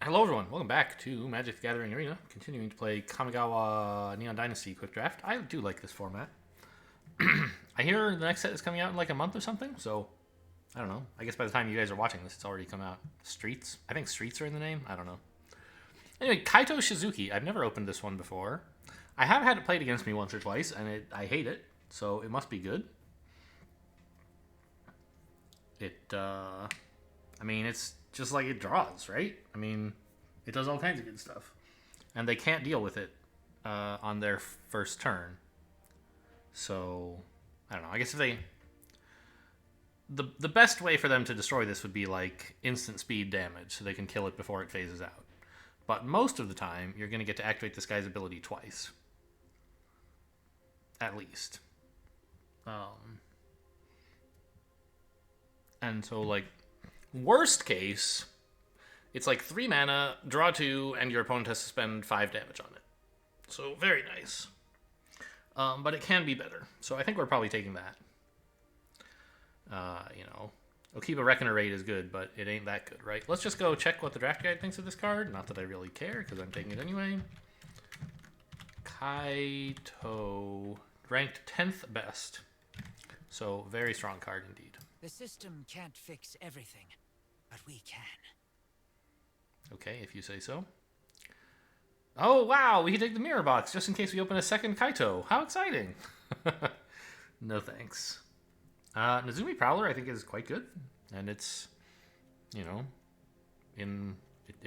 Hello everyone, welcome back to Magic the Gathering Arena, continuing to play Kamigawa Neon Dynasty Quick Draft. I do like this format. I hear the next set is coming out in like a month or something, so I don't know. I guess by the time you guys are watching this, it's already come out. Streets? I think Streets are in the name? I don't know. Anyway, Kaito Shizuki. I've never opened this one before. I have had it played against me once or twice, and I hate it, so it must be good. I mean, it's just like it draws, right? I mean, it does all kinds of good stuff. And they can't deal with it on their first turn. So, I don't know. I guess if they... The best way for them to destroy this would be like instant speed damage, so they can kill it before it phases out. But most of the time, you're going to get to activate this guy's ability twice. At least. And so, like, worst case, it's like 3 mana, draw 2, and your opponent has to spend 5 damage on it. So, very nice. But it can be better. So I think we're probably taking that. Okiba Reckoner Raid is good, but it ain't that good, right? Let's just go check what the draft guide thinks of this card. Not that I really care, because I'm taking it anyway. Kaito, ranked 10th best. So, very strong card indeed. The system can't fix everything, but we can. Okay, if you say so. Oh, wow, we can take the mirror box just in case we open a second Kaito. How exciting. No thanks. Nezumi Prowler, I think, is quite good. And it's, it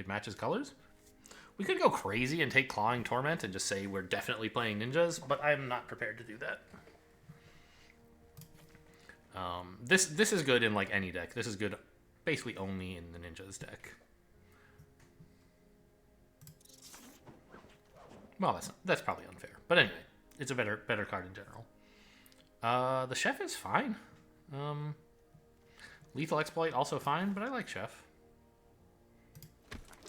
matches colors. We could go crazy and take Clawing Torment and just say we're definitely playing ninjas, but I'm not prepared to do that. This is good in like any deck. This is good basically only in the ninjas deck. Well, that's probably unfair. But anyway, it's a better card in general. The Chef is fine. Lethal Exploit also fine, but I like Chef.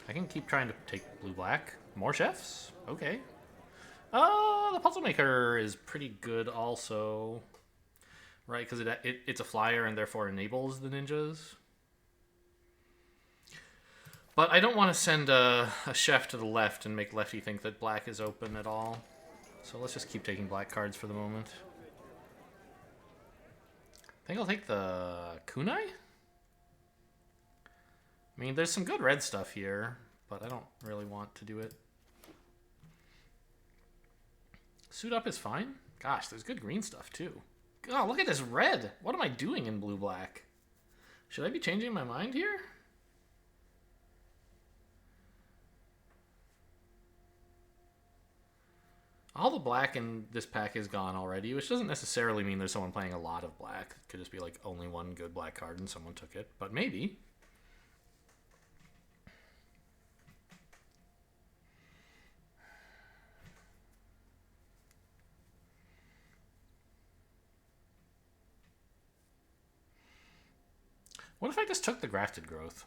I can keep trying to take blue-black. More Chefs? Okay. The Puzzle Maker is pretty good also. Right, because it's a flyer and therefore enables the ninjas. But I don't want to send a chef to the left and make lefty think that black is open at all. So let's just keep taking black cards for the moment. I think I'll take the kunai? I mean, there's some good red stuff here, but I don't really want to do it. Suit Up is fine. Gosh, there's good green stuff too. God, look at this red. What am I doing in blue-black? Should I be changing my mind here? All the black in this pack is gone already, which doesn't necessarily mean there's someone playing a lot of black. It could just be like only one good black card and someone took it, but maybe. What if I just took the Grafted Growth?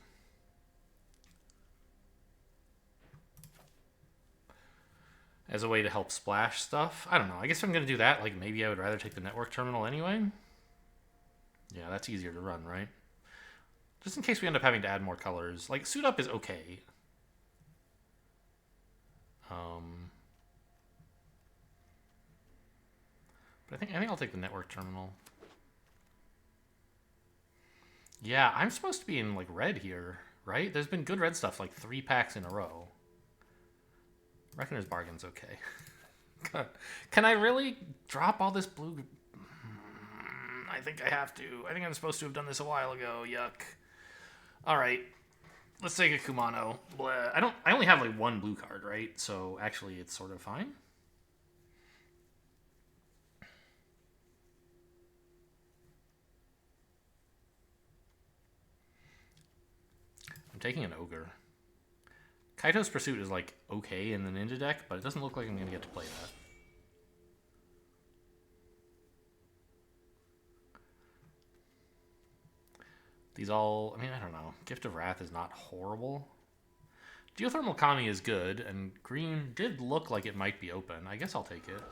As a way to help splash stuff? I don't know. I guess if I'm going to do that, like maybe I would rather take the Network Terminal anyway. Yeah, that's easier to run, right? Just in case we end up having to add more colors. Like, Suit Up is okay. But I think I'll take the Network Terminal. Yeah, I'm supposed to be in like red here, right? There's been good red stuff like 3 packs in a row. Reckoner's Bargain's okay. Can I really drop all this blue? I think I have to. I think I'm supposed to have done this a while ago. Yuck. All right. Let's take a Kumano. Blah. I only have like 1 blue card, right? So actually it's sort of fine. I'm taking an Ogre. Kaito's Pursuit is like okay in the ninja deck, but it doesn't look like I'm going to get to play that. These all, I mean, I don't know. Gift of Wrath is not horrible. Geothermal Kami is good, and green did look like it might be open. I guess I'll take it.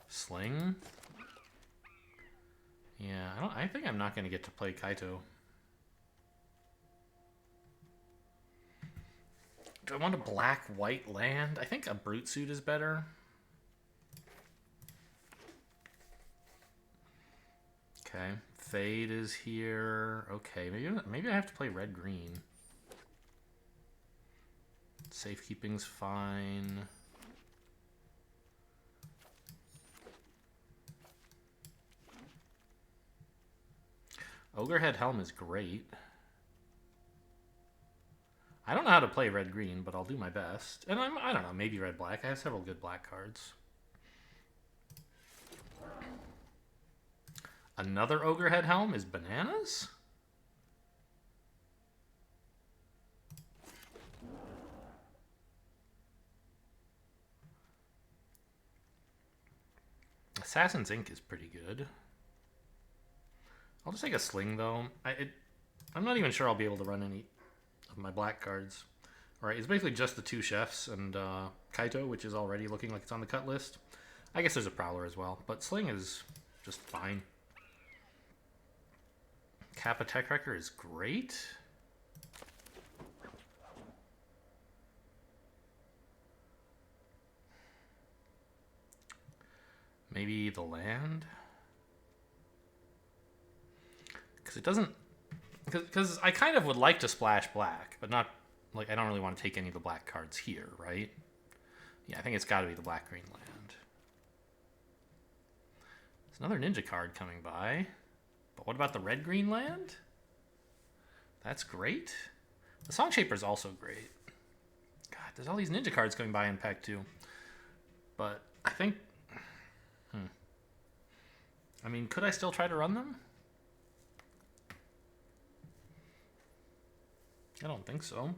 Sling. Yeah, I think I'm not going to get to play Kaito. Do I want a black-white land? I think a Brute Suit is better. Okay, Fade is here. Okay, maybe I have to play red-green. Safekeeping's fine. Ogrehead Helm is great. I don't know how to play red-green, but I'll do my best. And I don't know, maybe red-black. I have several good black cards. Another Ogrehead Helm is bananas? Assassin's Ink is pretty good. I'll just take a Sling, though. I'm not even sure I'll be able to run any of my black cards. All right, it's basically just the two Chefs and Kaito, which is already looking like it's on the cut list. I guess there's a Prowler as well, but Sling is just fine. Kappa Tech Wrecker is great. Maybe the land? Because it doesn't... Because I kind of would like to splash black, but not... Like, I don't really want to take any of the black cards here, right? Yeah, I think it's got to be the black-green land. There's another ninja card coming by. But what about the red-green land? That's great. The Song Shaper is also great. God, there's all these ninja cards coming by in pack 2. But I think... I mean, could I still try to run them? I don't think so.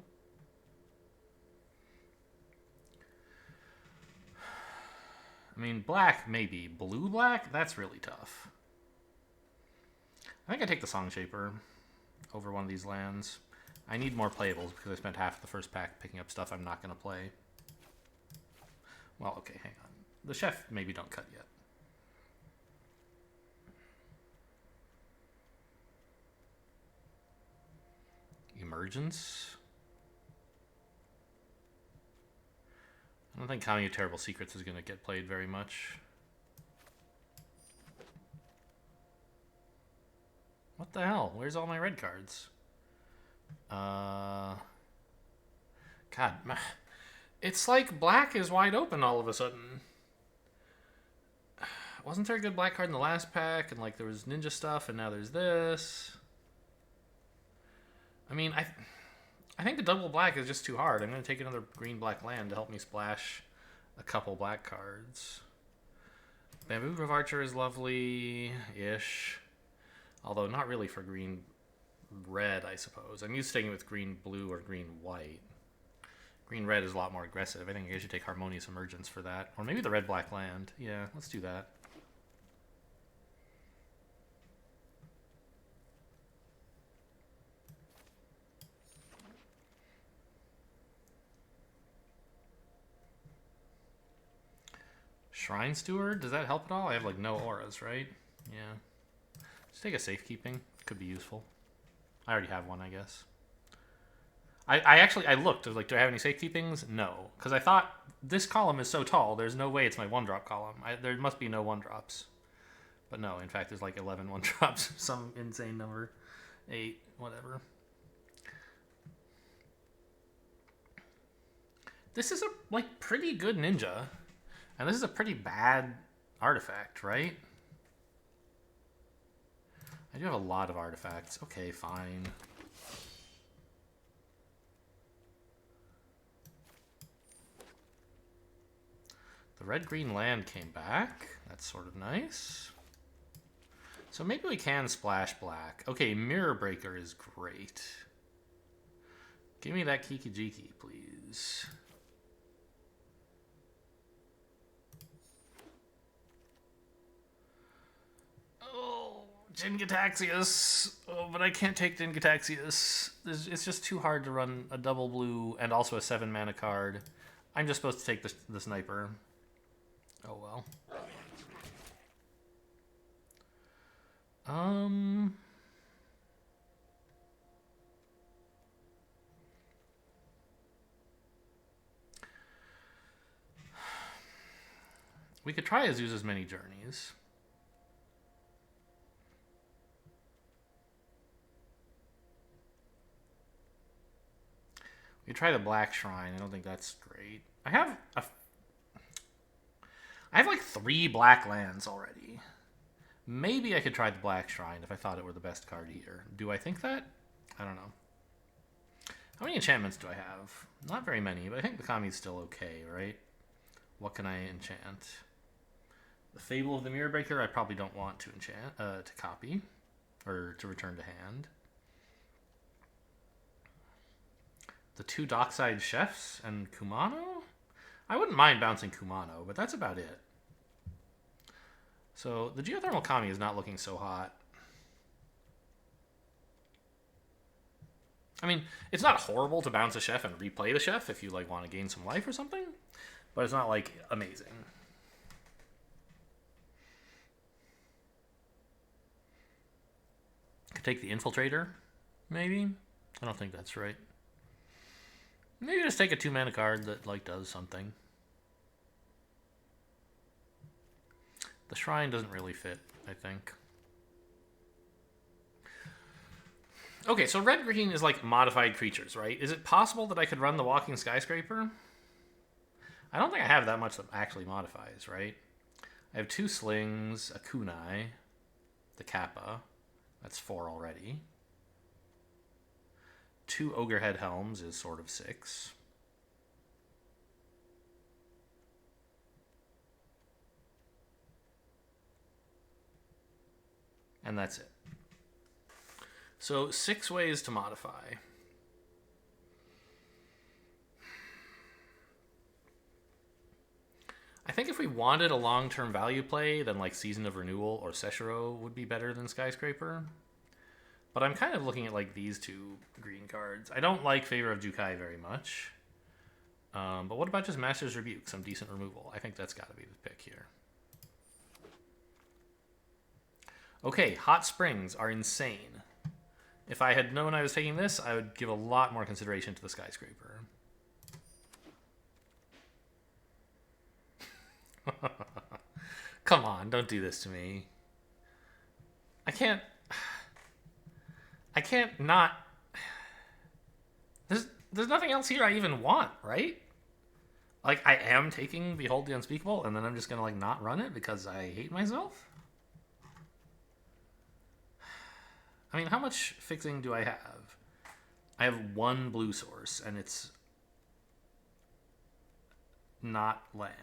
I mean, black, maybe. Blue-black? That's really tough. I think I take the Song Shaper over one of these lands. I need more playables because I spent half the first pack picking up stuff I'm not going to play. Well, okay, hang on. The Chef maybe don't cut yet. Emergence. I don't think Counting of Terrible Secrets is going to get played very much. What the hell? Where's all my red cards? God. It's like black is wide open all of a sudden. Wasn't there a good black card in the last pack? And like there was ninja stuff and now there's this. I mean, I think the double black is just too hard. I'm going to take another green-black land to help me splash a couple black cards. Bamboo Grove Archer is lovely-ish. Although not really for green-red, I suppose. I'm used to taking it with green-blue or green-white. Green-red is a lot more aggressive. I think I should take Harmonious Emergence for that. Or maybe the red-black land. Yeah, let's do that. Shrine Steward? Does that help at all? I have like no auras, right? Yeah. Just take a safekeeping. Could be useful. I already have one, I guess. I looked. I was like, do I have any safekeepings? No. Because I thought this column is so tall, there's no way it's my one-drop column. There must be no one-drops. But no, in fact, there's like 11 one-drops. Some insane number. 8, whatever. This is a like pretty good ninja. And this is a pretty bad artifact, right? I do have a lot of artifacts. Okay, fine. The red-green land came back. That's sort of nice. So maybe we can splash black. Okay, Mirror Breaker is great. Give me that Kiki-Jiki, please. Oh, Jin-Gitaxias. Oh, but I can't take Jin-Gitaxias. It's just too hard to run a double blue and also a 7-mana card. I'm just supposed to take the sniper. Oh well. We could try Azusa's Many Journeys. We could try the Black Shrine. I don't think that's great. I have like 3 black lands already. Maybe I could try the Black Shrine if I thought it were the best card here. Do I think that? I don't know. How many enchantments do I have? Not very many, but I think the Kami's still okay, right? What can I enchant? The Fable of the Mirror Breaker I probably don't want to enchant, to copy. Or to return to hand. The 2 Dockside Chefs and Kumano? I wouldn't mind bouncing Kumano, but that's about it. So the Geothermal Kami is not looking so hot. I mean, it's not horrible to bounce a chef and replay the chef if you like want to gain some life or something, but it's not like amazing. Could take the Infiltrator, maybe. I don't think that's right. Maybe just take a 2-mana card that like does something. The Shrine doesn't really fit, I think. Okay, so red-green is like modified creatures, right? Is it possible that I could run the Walking Skyscraper? I don't think I have that much that actually modifies, right? I have 2 Slings, a Kunai, the Kappa. That's 4 already. 2 Ogrehead Helms is sort of 6. And that's it. So 6 ways to modify. I think if we wanted a long-term value play, then like Season of Renewal or Seshiro would be better than Skyscraper. But I'm kind of looking at like these 2 green cards. I don't like Favor of Jukai very much. But what about just Master's Rebuke? Some decent removal. I think that's got to be the pick here. Okay, Hot Springs are insane. If I had known I was taking this, I would give a lot more consideration to the Skyscraper. Come on, don't do this to me. I can't not... There's nothing else here I even want, right? Like, I am taking Behold the Unspeakable, and then I'm just gonna, like, not run it because I hate myself? I mean, how much fixing do I have? I have 1 blue source, and it's not land.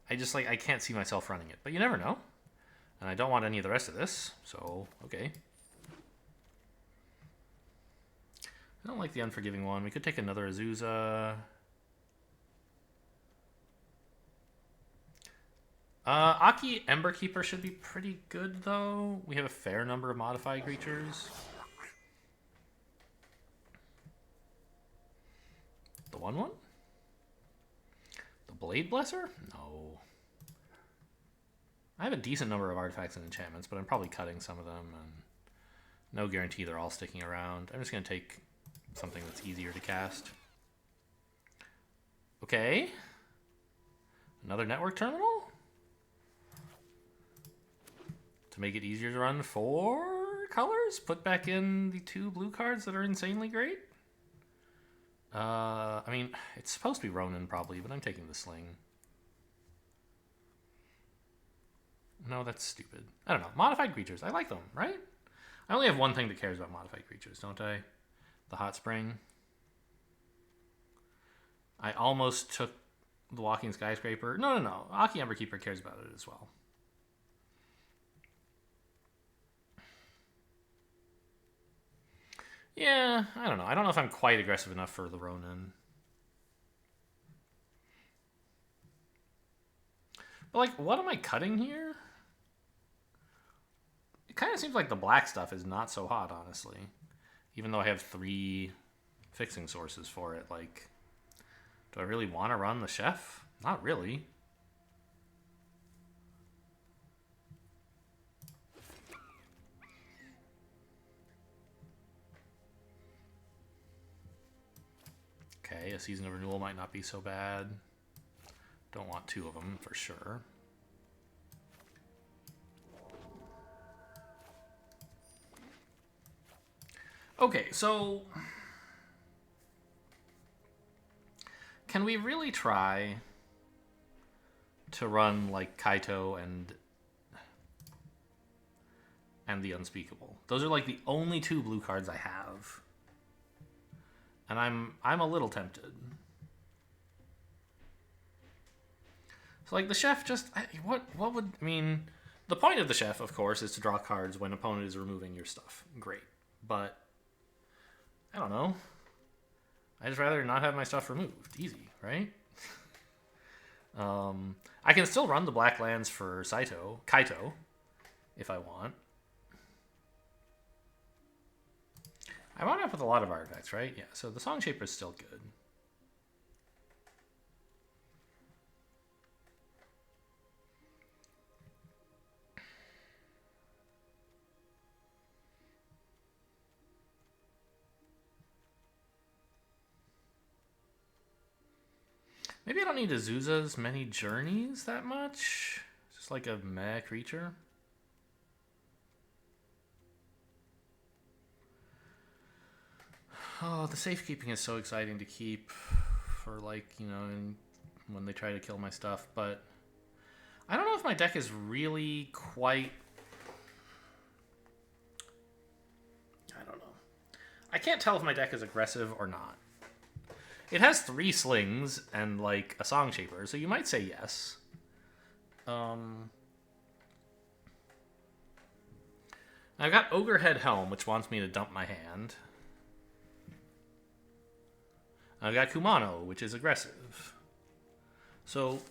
I can't see myself running it. But you never know. And I don't want any of the rest of this, so, okay. I don't like the Unforgiving one. We could take another Azusa. Aki Emberkeeper should be pretty good, though. We have a fair number of modified creatures. The 1/1? The Blade Blesser? No. I have a decent number of artifacts and enchantments, but I'm probably cutting some of them, and no guarantee they're all sticking around. I'm just going to take something that's easier to cast. Okay. Another network terminal? To make it easier to run 4 colors? Put back in the 2 blue cards that are insanely great? I mean, it's supposed to be Ronin probably, but I'm taking the Sling. No, that's stupid. I don't know. Modified creatures. I like them, right? I only have one thing that cares about modified creatures, don't I? The Hot Spring. I almost took the Walking Skyscraper. No. Aki Emberkeeper cares about it as well. Yeah, I don't know. I don't know if I'm quite aggressive enough for the Ronin. But, like, what am I cutting here? It kind of seems like the black stuff is not so hot, honestly. Even though I have 3 fixing sources for it. Like, do I really want to run the Chef? Not really. Okay, a Season of Renewal might not be so bad. Don't want two of them for sure. Okay, so can we really try to run like Kaito and the Unspeakable? Those are like the only two blue cards I have. And I'm a little tempted. So like the chef just what would I mean, the point of the chef, of course, is to draw cards when opponent is removing your stuff. Great. But I don't know. I just rather not have my stuff removed. Easy, right? I can still run the black lands for Kaito, if I want. I wound up with a lot of artifacts, right? Yeah, so the Song Shaper is still good. Maybe I don't need Azusa's Many Journeys that much. Just like a meh creature. Oh, the safekeeping is so exciting to keep for like, you know, when they try to kill my stuff, but I don't know if my deck is really quite... I don't know. I can't tell if my deck is aggressive or not. It has 3 slings and like a Song Shaper, so you might say yes. I've got Ogrehead Helm, which wants me to dump my hand. I've got Kumano, which is aggressive. So,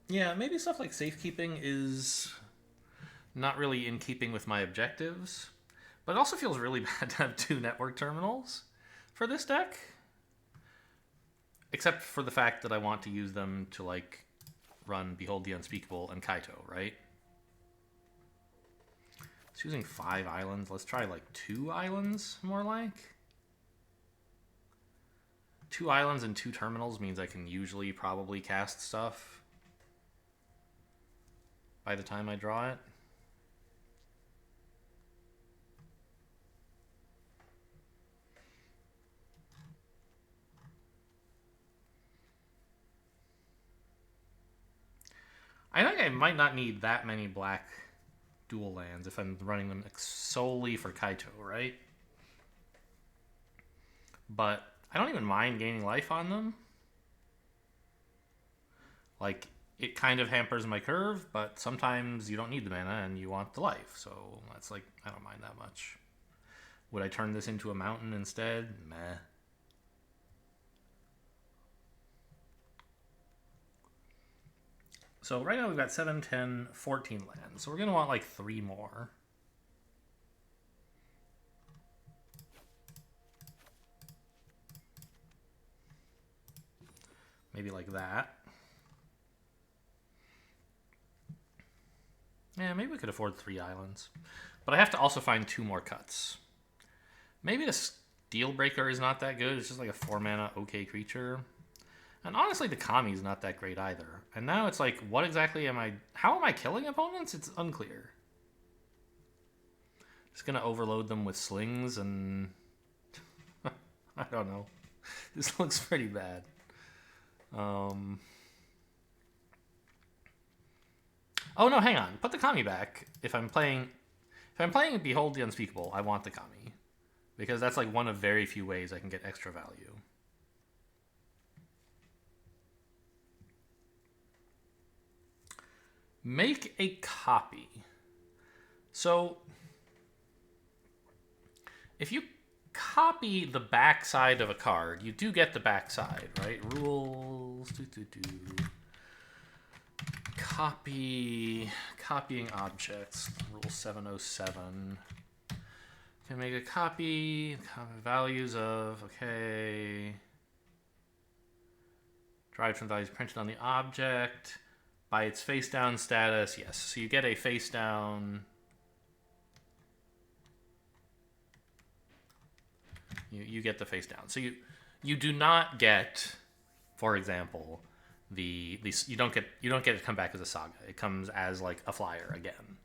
yeah, maybe stuff like safekeeping is not really in keeping with my objectives. But it also feels really bad to have 2 network terminals for this deck. Except for the fact that I want to use them to, like, run Behold the Unspeakable and Kaito, right? It's using 5 islands. Let's try, like, 2 islands, more like. 2 islands and 2 terminals means I can usually probably cast stuff by the time I draw it. I think I might not need that many black dual lands if I'm running them solely for Kaito, right? But I don't even mind gaining life on them. Like, it kind of hampers my curve, but sometimes you don't need the mana and you want the life. So that's like, I don't mind that much. Would I turn this into a mountain instead? Meh. So right now we've got 7, 10, 14 lands. So we're going to want like 3 more. Maybe like that. Yeah, maybe we could afford 3 islands. But I have to also find 2 more cuts. Maybe the Steel Breaker is not that good. It's just like a 4 mana okay creature. And honestly, the Kami is not that great either. And now it's like, what exactly am I... How am I killing opponents? It's unclear. Just gonna overload them with slings and... I don't know. This looks pretty bad. Oh no, hang on. Put the Kami back. If I'm playing Behold the Unspeakable, I want the Kami. Because that's like one of very few ways I can get extra value. Make a copy. So, if you copy the backside of a card, you do get the backside, right? Rules. Copying objects. Rule 707. Can make a copy values of, okay. Derived from values printed on the object. By its face down status, yes. So you get a face down. You get the face down. So you do not get, for example, you don't get it to come back as a saga. It comes as like a flyer again.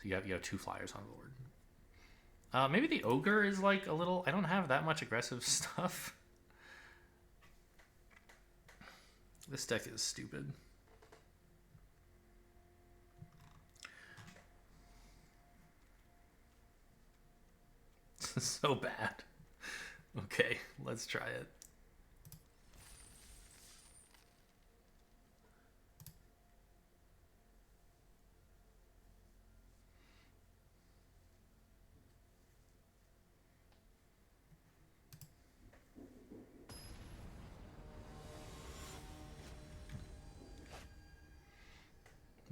So you have 2 flyers on board. Maybe the ogre is like a little. I don't have that much aggressive stuff. This deck is stupid. This is so bad. Okay, let's try it.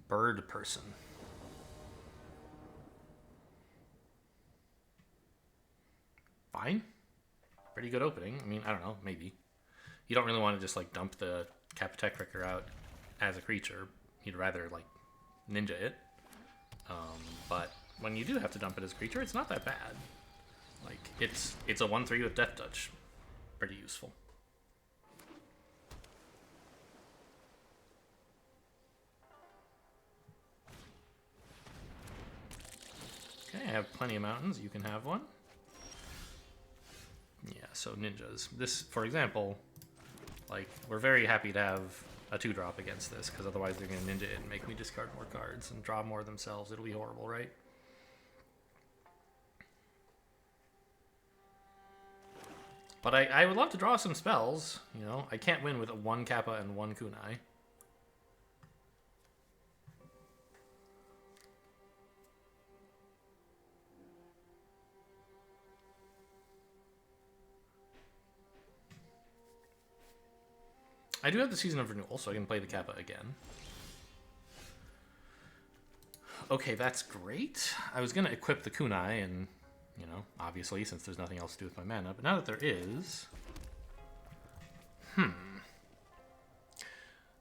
Bird person. Fine. Pretty good opening. I mean, I don't know, maybe. You don't really want to just like dump the Capitec Wrecker out as a creature. You'd rather like ninja it. But when you do have to dump it as a creature, it's not that bad. Like it's a 1/3 with Death Touch. Pretty useful. Okay, I have plenty of mountains. You can have one. Yeah, so ninjas. This, for example, like, we're very happy to have a 2-drop against this, because otherwise they're going to ninja it and make me discard more cards and draw more themselves. It'll be horrible, right? But I would love to draw some spells, you know? I can't win with a 1 Kappa and 1 Kunai. I do have the Season of Renewal, so I can play the Kappa again. Okay, that's great. I was going to equip the Kunai, and, you know, obviously, since there's nothing else to do with my mana. But now that there is...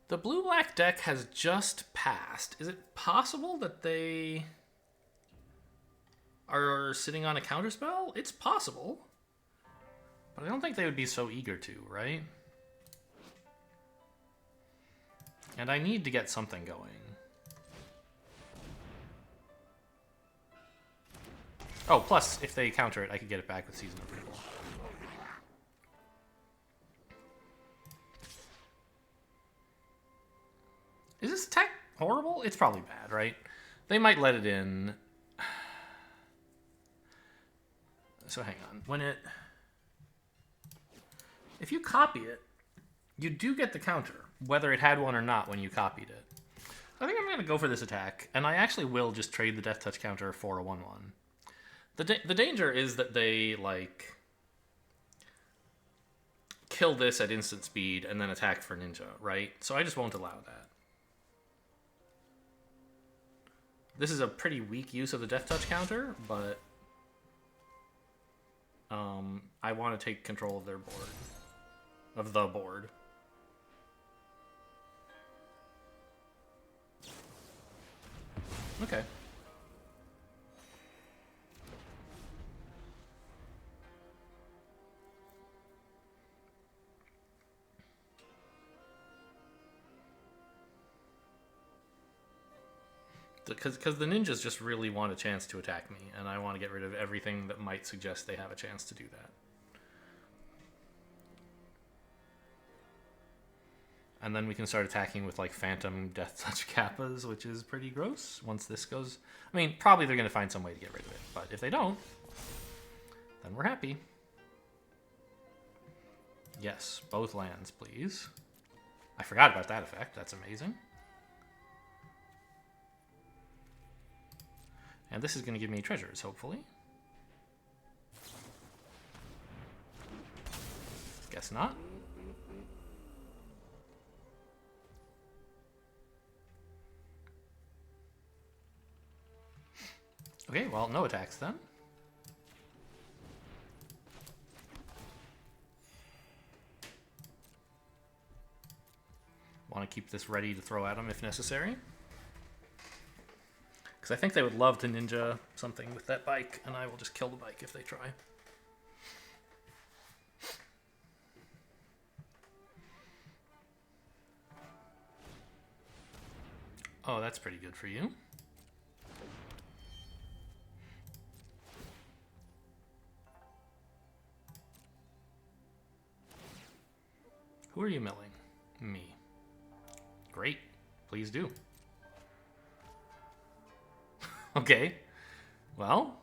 The blue-black deck has just passed. Is it possible that they are sitting on a counterspell? It's possible. But I don't think they would be so eager to, right? And I need to get something going. Oh, plus, if they counter it, I could get it back with Season of Renewal. Is this attack horrible? It's probably bad, right? They might let it in. So hang on. If you copy it, you do get the counter, whether it had one or not when you copied it. I think I'm going to go for this attack, and I actually will just trade the Death Touch counter for a 1/1. The danger is that they, like, kill this at instant speed and then attack for ninja, right? So I just won't allow that. This is a pretty weak use of the Death Touch counter, but I want to take control of their board. Of the board. Okay. Because the ninjas just really want a chance to attack me, and I want to get rid of everything that might suggest they have a chance to do that. And then we can start attacking with, like, Phantom Death Touch Kappas, which is pretty gross once this goes... I mean, probably they're going to find some way to get rid of it, but if they don't, then we're happy. Yes, both lands, please. I forgot about that effect. That's amazing. And this is going to give me treasures, hopefully. Guess not. Okay, well, no attacks then. Want to keep this ready to throw at them if necessary. Because I think they would love to ninja something with that bike, and I will just kill the bike if they try. Oh, that's pretty good for you. Who are you milling? Me. Great. Please do. Okay. Well,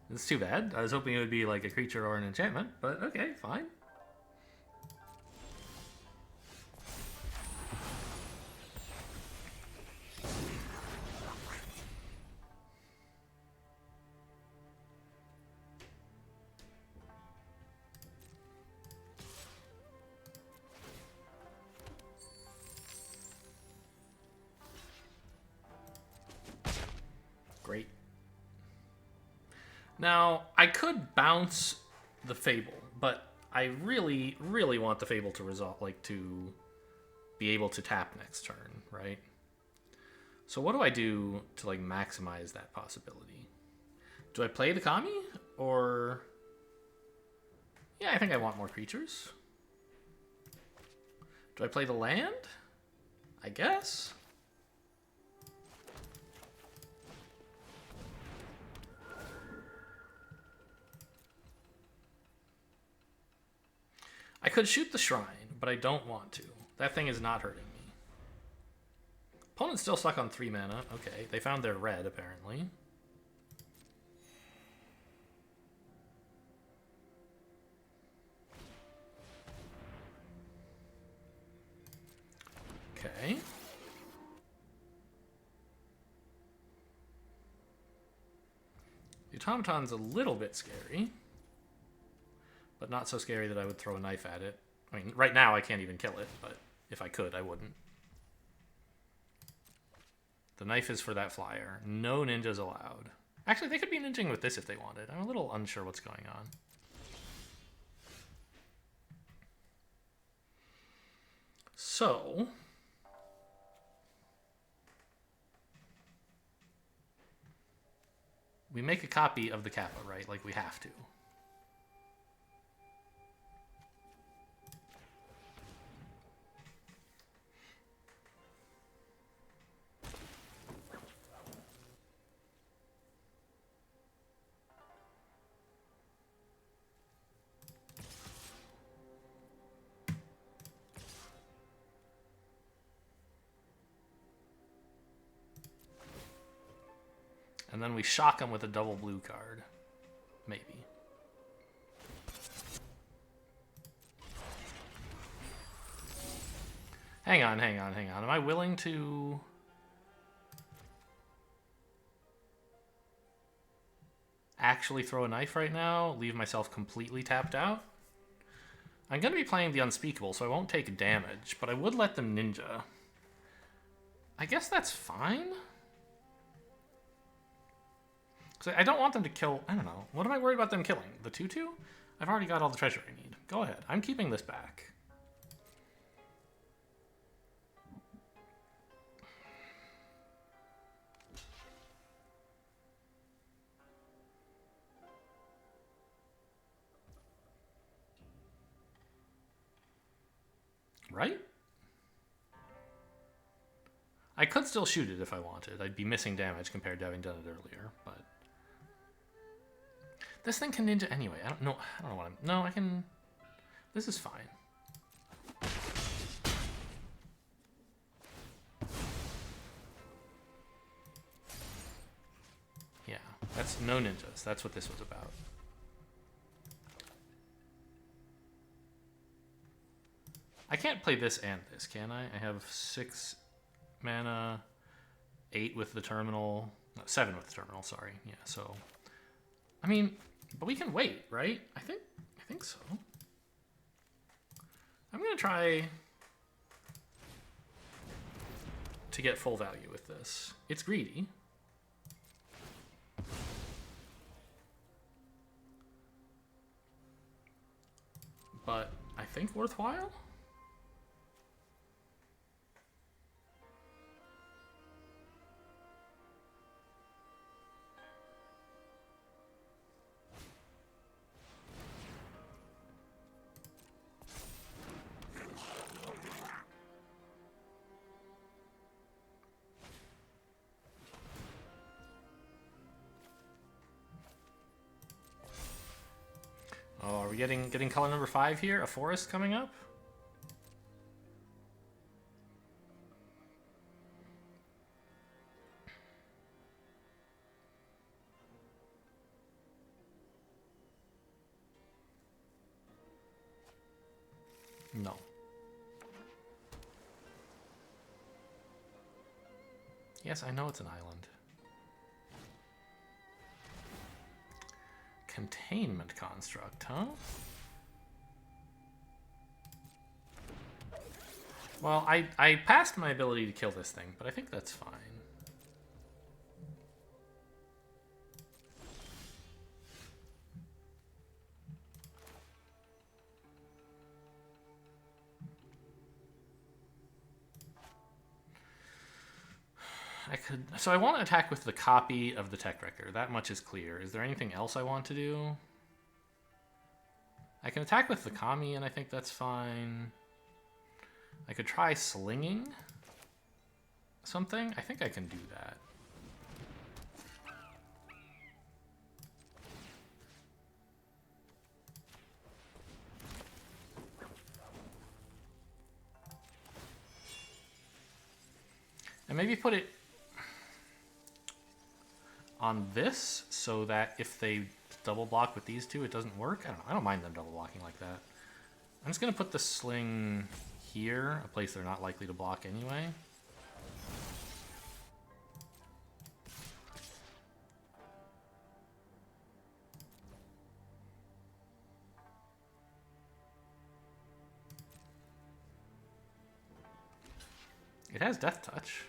it's too bad. I was hoping it would be like a creature or an enchantment, but okay, fine. Great. Now, I could bounce the Fable, but I really, really want the Fable to resolve, like, to be able to tap next turn, right? So what do I do to, like, maximize that possibility? Do I play the Kami? Or... yeah, I think I want more creatures. Do I play the land? I guess. I could shoot the shrine, but I don't want to. That thing is not hurting me. Opponent's still stuck on 3 mana. Okay, they found their red, apparently. Okay. The automaton's a little bit scary, but not so scary that I would throw a knife at it. I mean, right now I can't even kill it, but if I could, I wouldn't. The knife is for that flyer. No ninjas allowed. Actually, they could be ninjing with this if they wanted. I'm a little unsure what's going on. So... we make a copy of the Kappa, right? Like, we have to. And then we shock him with a double blue card. Maybe. Hang on. Am I willing to... actually throw a knife right now? Leave myself completely tapped out? I'm going to be playing the Unspeakable, so I won't take damage, but I would let them ninja. I guess that's fine? Because I don't want them to kill... I don't know. What am I worried about them killing? The 2/2? I've already got all the treasure I need. Go ahead. I'm keeping this back. Right? I could still shoot it if I wanted. I'd be missing damage compared to having done it earlier, but... this thing can ninja anyway. I don't know what I'm... no, I can... this is fine. Yeah, that's no ninjas. That's what this was about. I can't play this and this, can I? I have 6 mana, 8 with the terminal, no, 7 with the terminal, sorry. Yeah, so... I mean, but we can wait, right? I think so. I'm gonna try to get full value with this. It's greedy. But I think worthwhile? are we getting color number 5 here? A forest coming up? No. Yes, I know it's an island. Containment construct, huh? Well, I passed my ability to kill this thing, but I think that's fine. So I want to attack with the copy of the tech wrecker. That much is clear. Is there anything else I want to do? I can attack with the kami, and I think that's fine. I could try slinging something. I think I can do that. And maybe put it on this so that if they double block with these two, it doesn't work. I don't know. I don't mind them double blocking like that. I'm just going to put the sling here, a place they're not likely to block anyway. It has Death Touch.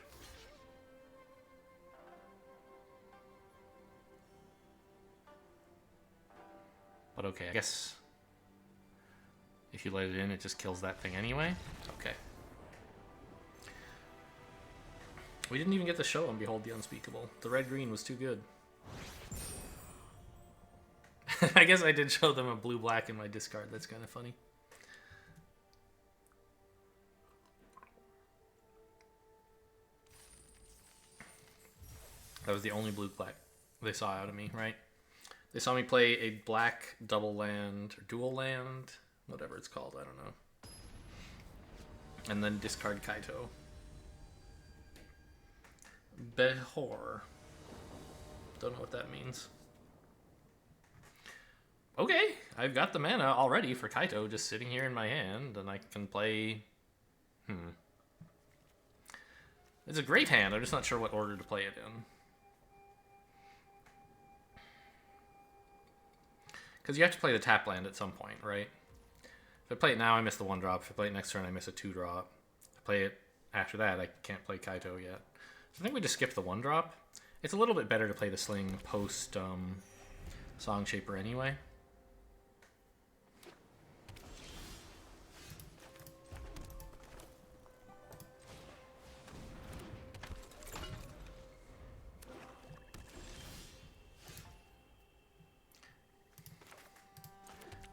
But okay, I guess if you let it in, it just kills that thing anyway. Okay. We didn't even get to show him Behold the Unspeakable. The red-green was too good. I guess I did show them a blue-black in my discard. That's kind of funny. That was the only blue-black they saw out of me, right? They saw me play a black double land, or dual land, whatever it's called, I don't know. And then discard Kaito. Behor. Don't know what that means. Okay, I've got the mana already for Kaito just sitting here in my hand, and I can play... It's a great hand, I'm just not sure what order to play it in. Because you have to play the tap land at some point, right? If I play it now, I miss the 1-drop. If I play it next turn, I miss a 2-drop. If I play it after that, I can't play Kaito yet. So I think we just skip the 1-drop. It's a little bit better to play the sling post Song Shaper anyway.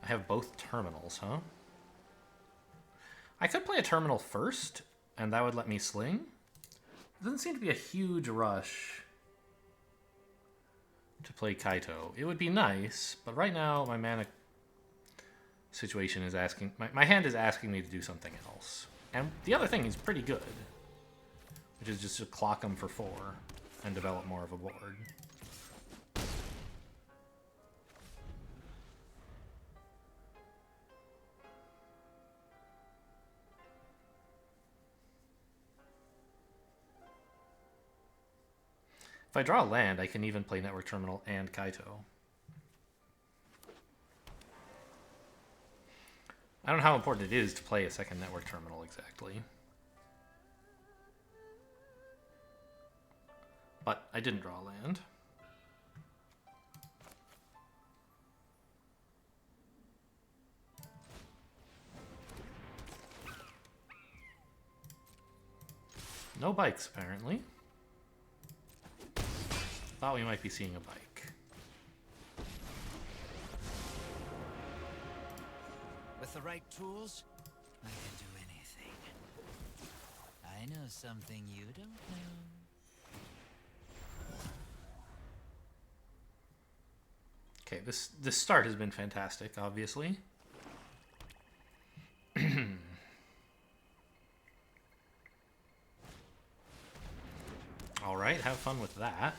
I have both terminals, huh? I could play a terminal first, and that would let me sling. It doesn't seem to be a huge rush to play Kaito. It would be nice, but right now my mana situation is asking... My hand is asking me to do something else. And the other thing is pretty good, which is just to clock them for 4 and develop more of a board. If I draw a land, I can even play Network Terminal and Kaito. I don't know how important it is to play a second Network Terminal exactly. But I didn't draw a land. No bikes, apparently. Thought we might be seeing a bike. With the right tools, I can do anything. I know something you don't know. Okay, this start has been fantastic, obviously. All right, have fun with that.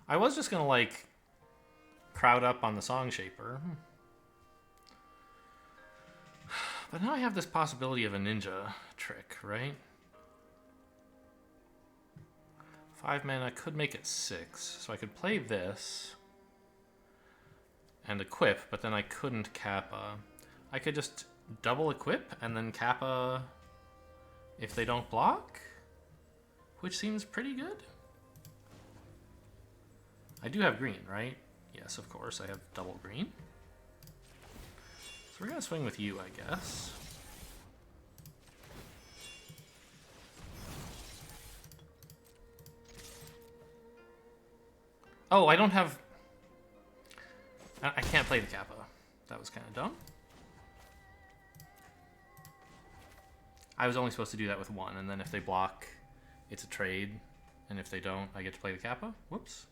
I was just gonna like crowd up on the Song Shaper, but now I have this possibility of a ninja trick, right? 5 mana could make it 6, so I could play this and equip, but then I couldn't Kappa. I could just double equip and then Kappa if they don't block, which seems pretty good. I do have green, right? Yes, of course, I have double green. So we're gonna swing with you, I guess. Oh, I don't have... I can't play the Kappa. That was kind of dumb. I was only supposed to do that with one, and then if they block, it's a trade. And if they don't, I get to play the Kappa. Whoops.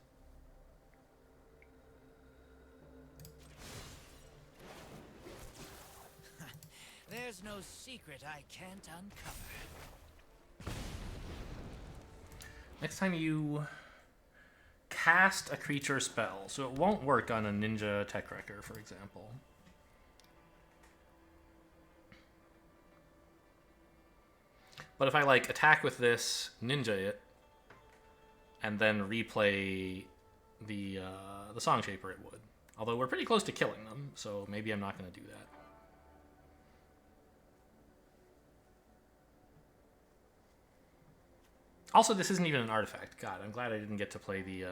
There's no secret I can't uncover. Next time you cast a creature spell, so it won't work on a Ninja Tech Wrecker, for example. But if I like attack with this, ninja it, and then replay the Song Shaper, it would. Although we're pretty close to killing them, so maybe I'm not going to do that. Also, this isn't even an artifact. God, I'm glad I didn't get to play the...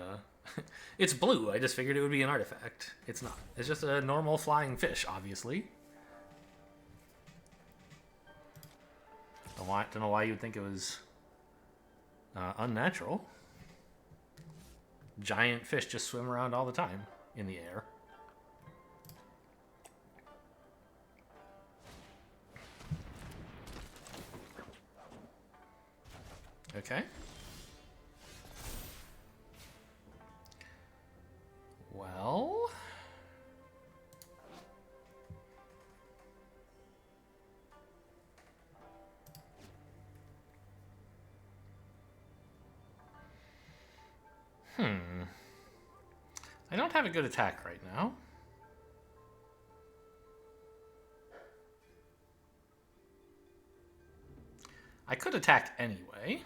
It's blue. I just figured it would be an artifact. It's not. It's just a normal flying fish, obviously. Don't know why you'd think it was unnatural. Giant fish just swim around all the time in the air. Okay. Well... I don't have a good attack right now. I could attack anyway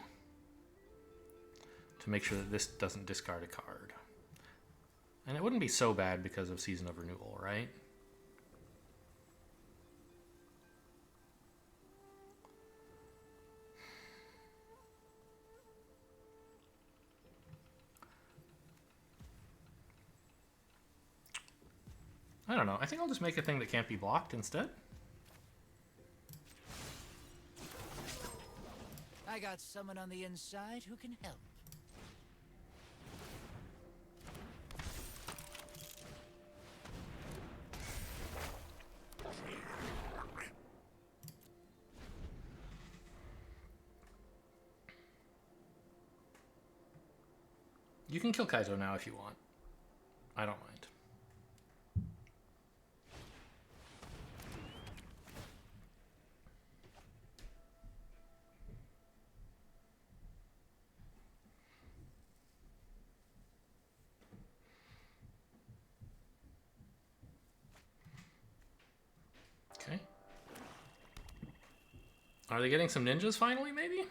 to make sure that this doesn't discard a card. And it wouldn't be so bad because of Season of Renewal, right? I don't know. I think I'll just make a thing that can't be blocked instead. I got someone on the inside who can help. You can kill Kaizo now if you want. I don't mind. Okay. Are they getting some ninjas finally, maybe?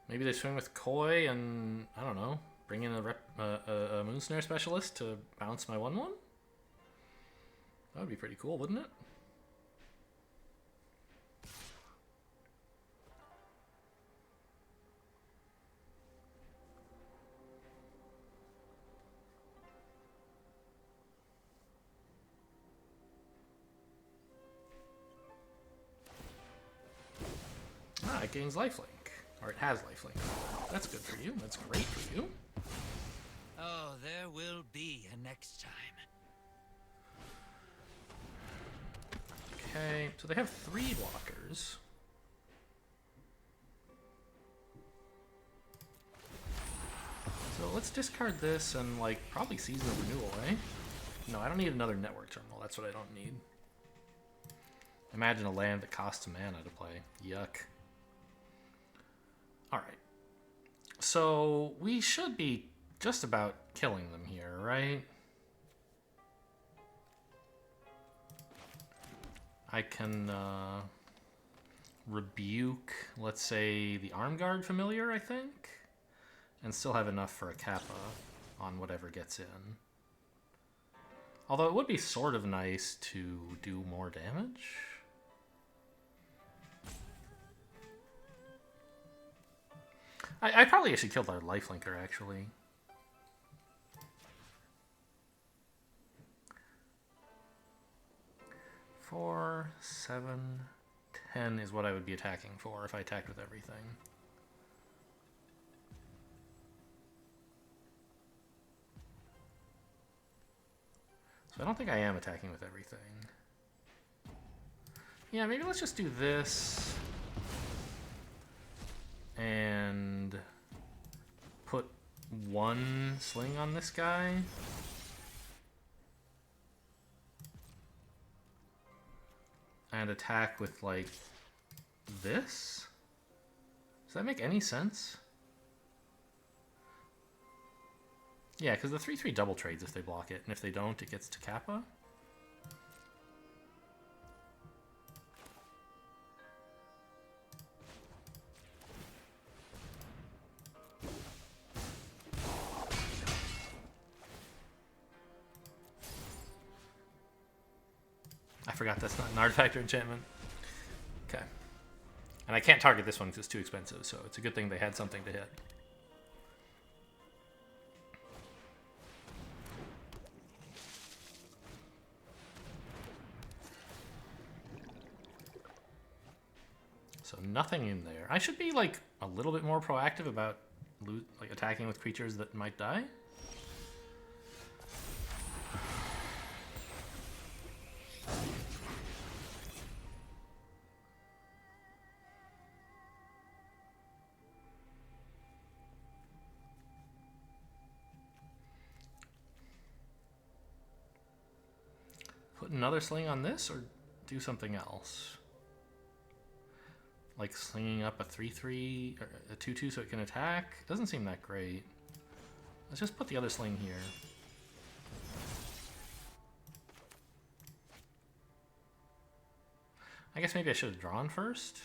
Maybe they swing with Koi and, I don't know, bring in a Moonsnare specialist to bounce my 1/1? That would be pretty cool, wouldn't it? Ah, it gains lifelink. Or it has lifelink. That's good for you. That's great for you. Oh, there will be a next time. Okay, so they have 3 blockers. let's discard this and, like, probably Season of Renewal, eh? No, I don't need another network terminal. That's what I don't need. Imagine a land that costs mana to play. Yuck. Alright. So, we should be just about killing them here, right? I can, rebuke, let's say, the Arm Guard Familiar, I think? And still have enough for a Kappa on whatever gets in. Although it would be sort of nice to do more damage. I probably should kill our lifelinker, actually. Four, 7, 10 is what I would be attacking for if I attacked with everything. So I don't think I am attacking with everything. Yeah, maybe let's just do this. And put 1 sling on this guy. And attack with, like, this? Does that make any sense? Yeah, because the 3/3 double trades if they block it, and if they don't, it gets to Kappa. I forgot that's not an artifact or enchantment. Okay. And I can't target this one because it's too expensive, so it's a good thing they had something to hit. So nothing in there. I should be, like, a little bit more proactive about like attacking with creatures that might die. Put another sling on this or do something else? Like slinging up a 3/3 or a 2/2 so it can attack? Doesn't seem that great. Let's just put the other sling here. I guess maybe I should have drawn first.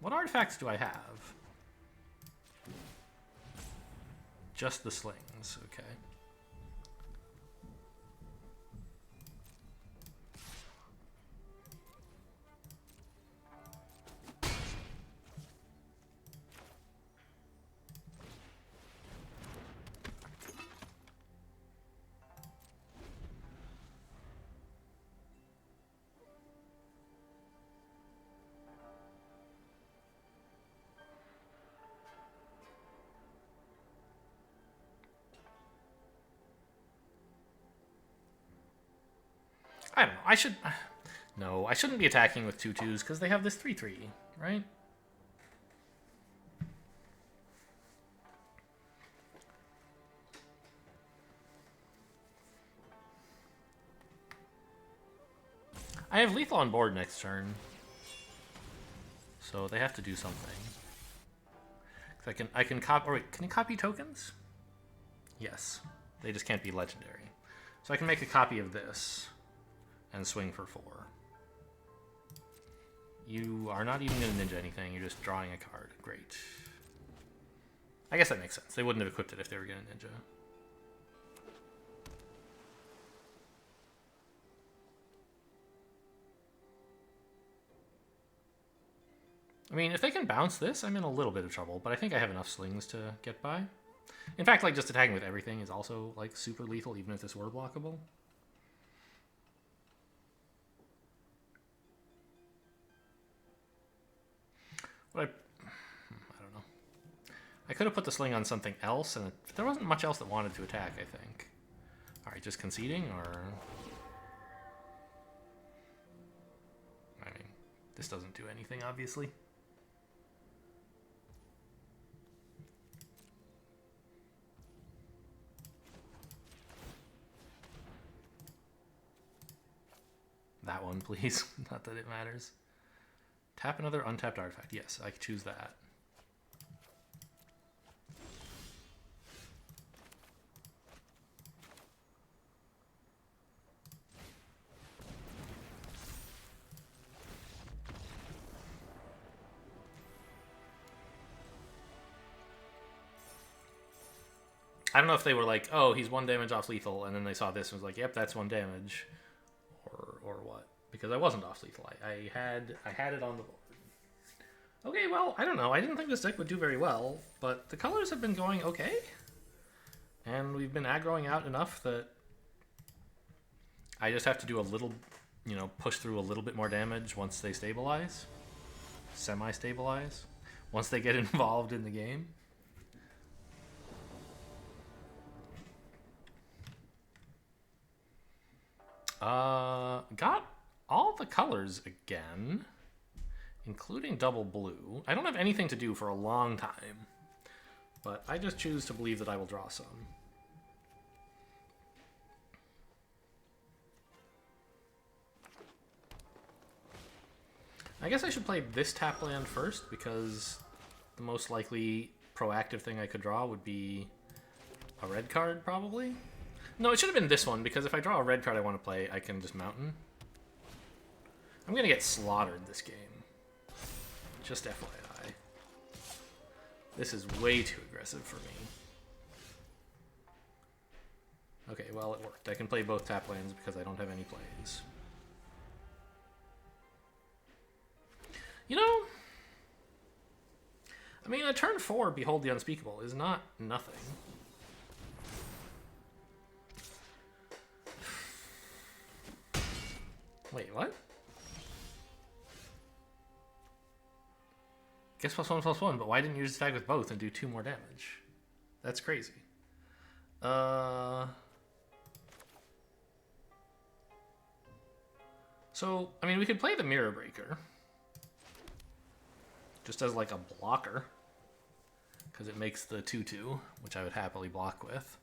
What artifacts do I have? Just the slings, okay. I don't know. I should... No, I shouldn't be attacking with 2/2s because they have this 3/3, right? I have lethal on board next turn. So they have to do something. I can copy... Or wait, can you copy tokens? Yes. They just can't be legendary. So I can make a copy of this and swing for 4. You are not even going to ninja anything. You're just drawing a card. Great. I guess that makes sense. They wouldn't have equipped it if they were going to ninja. I mean, if they can bounce this, I'm in a little bit of trouble, but I think I have enough slings to get by. In fact, like, just attacking with everything is also, like, super lethal, even if this were blockable. What I don't know. I could have put the sling on something else, and there wasn't much else that wanted to attack, I think. Alright, just conceding, or... I mean, this doesn't do anything, obviously. that one, please. Not that it matters. Tap another untapped artifact. Yes, I could choose that. I don't know if they were like, oh, he's 1 damage off lethal, and then they saw this and was like, yep, that's 1 damage, or what? Because I wasn't off lethal. I had it on the board. Okay, well, I don't know. I didn't think this deck would do very well, but the colors have been going okay, and we've been aggroing out enough that I just have to do a little, push through a little bit more damage once they stabilize, semi-stabilize, once they get involved in the game. Got all the colors again, including double blue. I don't have anything to do for a long time, but I just choose to believe that I will draw some. I guess I should play this tap land first, because the most likely proactive thing I could draw would be a red card, probably. No, it should have been this one, because if I draw a red card I want to play, I can just mountain. I'm going to get slaughtered this game. Just FYI. This is way too aggressive for me. Okay, well, it worked. I can play both tap lands because I don't have any plays. I mean, a turn 4 Behold the Unspeakable is not nothing. Wait, what? Guess +1/+1, but why didn't you just attack with both and do 2 more damage? That's crazy. So, I mean, we could play the Mirror Breaker. Just as like a blocker. Because it makes the 2/2, which I would happily block with.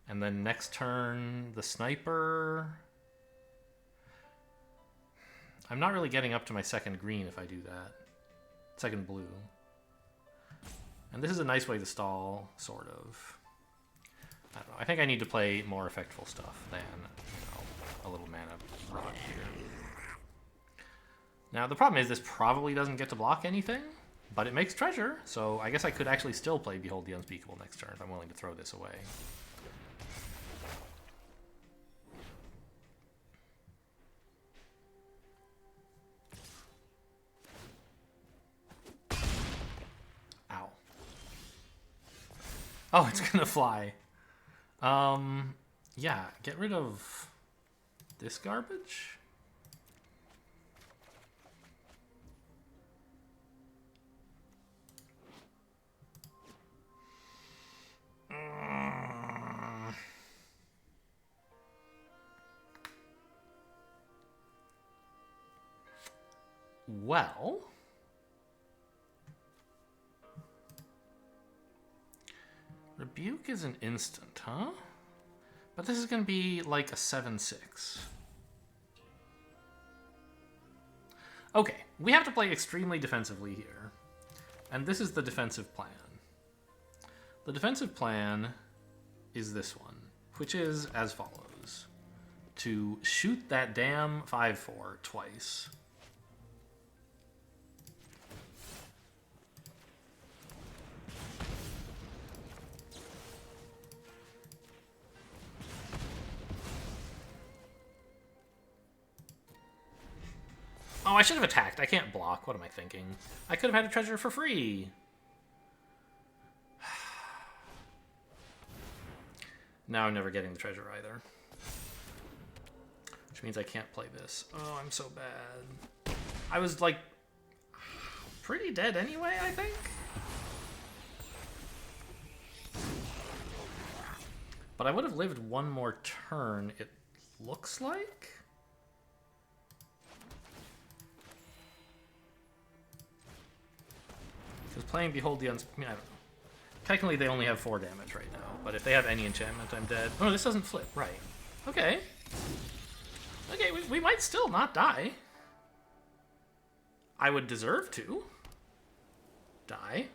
And then next turn, the Sniper. I'm not really getting up to my second green if I do that. Second blue. And this is a nice way to stall, sort of. I don't know. I think I need to play more effectful stuff than, a little mana rod here. Now, the problem is this probably doesn't get to block anything, but it makes treasure, so I guess I could actually still play Behold the Unspeakable next turn if I'm willing to throw this away. Ow. Oh, it's gonna fly. Yeah, get rid of this garbage. Well, Rebuke is an instant, huh? But this is going to be like a 7/6. Okay, we have to play extremely defensively here. And this is the defensive plan. The defensive plan is this one, which is as follows. To shoot that damn 5/4 twice. Oh, I should have attacked. I can't block. What am I thinking? I could have had a treasure for free. Now I'm never getting the treasure either. Which means I can't play this. Oh, I'm so bad. I was, like, pretty dead anyway, I think? But I would have lived one more turn, it looks like? Because playing Behold the I don't know. Technically, they only have 4 damage right now, but if they have any enchantment, I'm dead. Oh, this doesn't flip. Right. Okay. Okay, we might still not die. I would deserve to die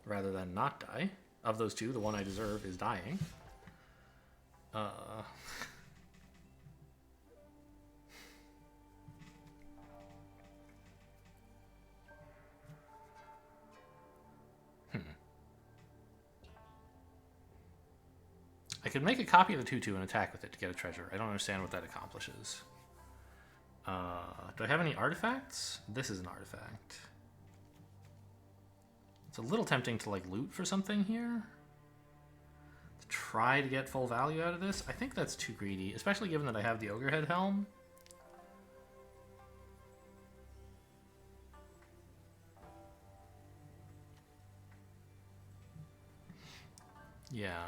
rather than not die. Of those two, the one I deserve is dying. I could make a copy of the 2/2 and attack with it to get a treasure. I don't understand what that accomplishes. Do I have any artifacts? This is an artifact. It's a little tempting to like loot for something here. To try to get full value out of this. I think that's too greedy, especially given that I have the Ogre Head Helm. Yeah.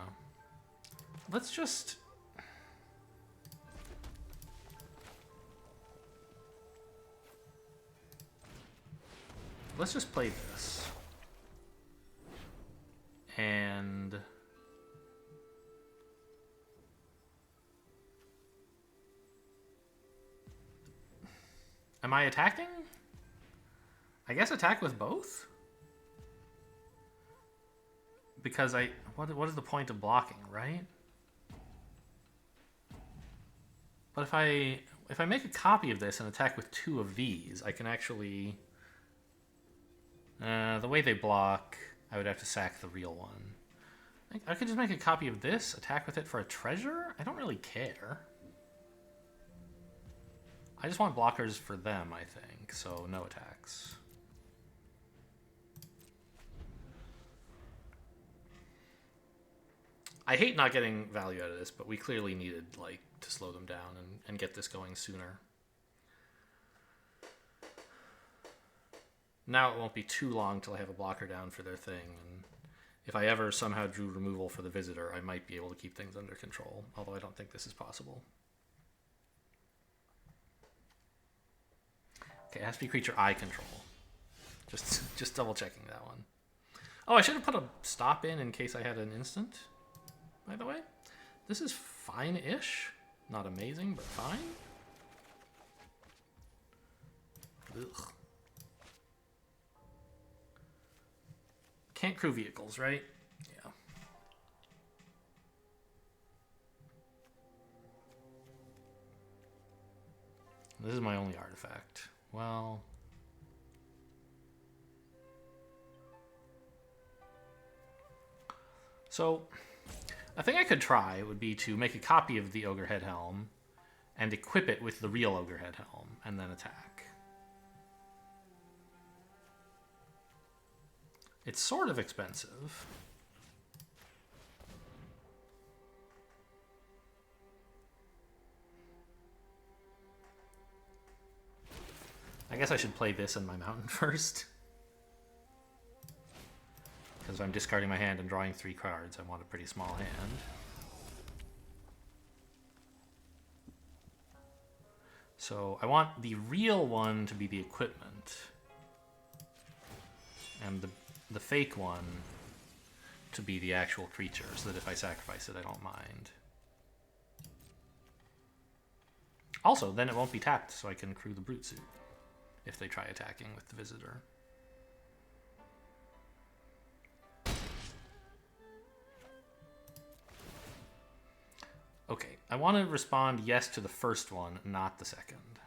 Let's just... Let's just play this. And... Am I attacking? I guess attack with both? Because what is the point of blocking, right? But if I make a copy of this and attack with 2 of these, I can actually... the way they block, I would have to sack the real one. I could just make a copy of this, attack with it for a treasure? I don't really care. I just want blockers for them, I think, so no attacks. I hate not getting value out of this, but we clearly needed, like, to slow them down and get this going sooner. Now it won't be too long till I have a blocker down for their thing, and if I ever somehow drew removal for the visitor, I might be able to keep things under control, although I don't think this is possible. Okay, it has to be creature I control. Just double checking that one. Oh, I should have put a stop in case I had an instant, by the way. This is fine-ish. Not amazing, but fine. Ugh. Can't crew vehicles, right? Yeah. This is my only artifact. Well... So, a thing I could try would be to make a copy of the Ogre Head Helm and equip it with the real Ogre Head Helm, and then attack. It's sort of expensive. I guess I should play this in my mountain first. Because if I'm discarding my hand and drawing 3 cards, I want a pretty small hand. So I want the real one to be the equipment. And the fake one to be the actual creature, so that if I sacrifice it, I don't mind. Also, then it won't be tapped, so I can crew the Brute Suit if they try attacking with the visitor. Okay, I want to respond yes to the first one, not the second.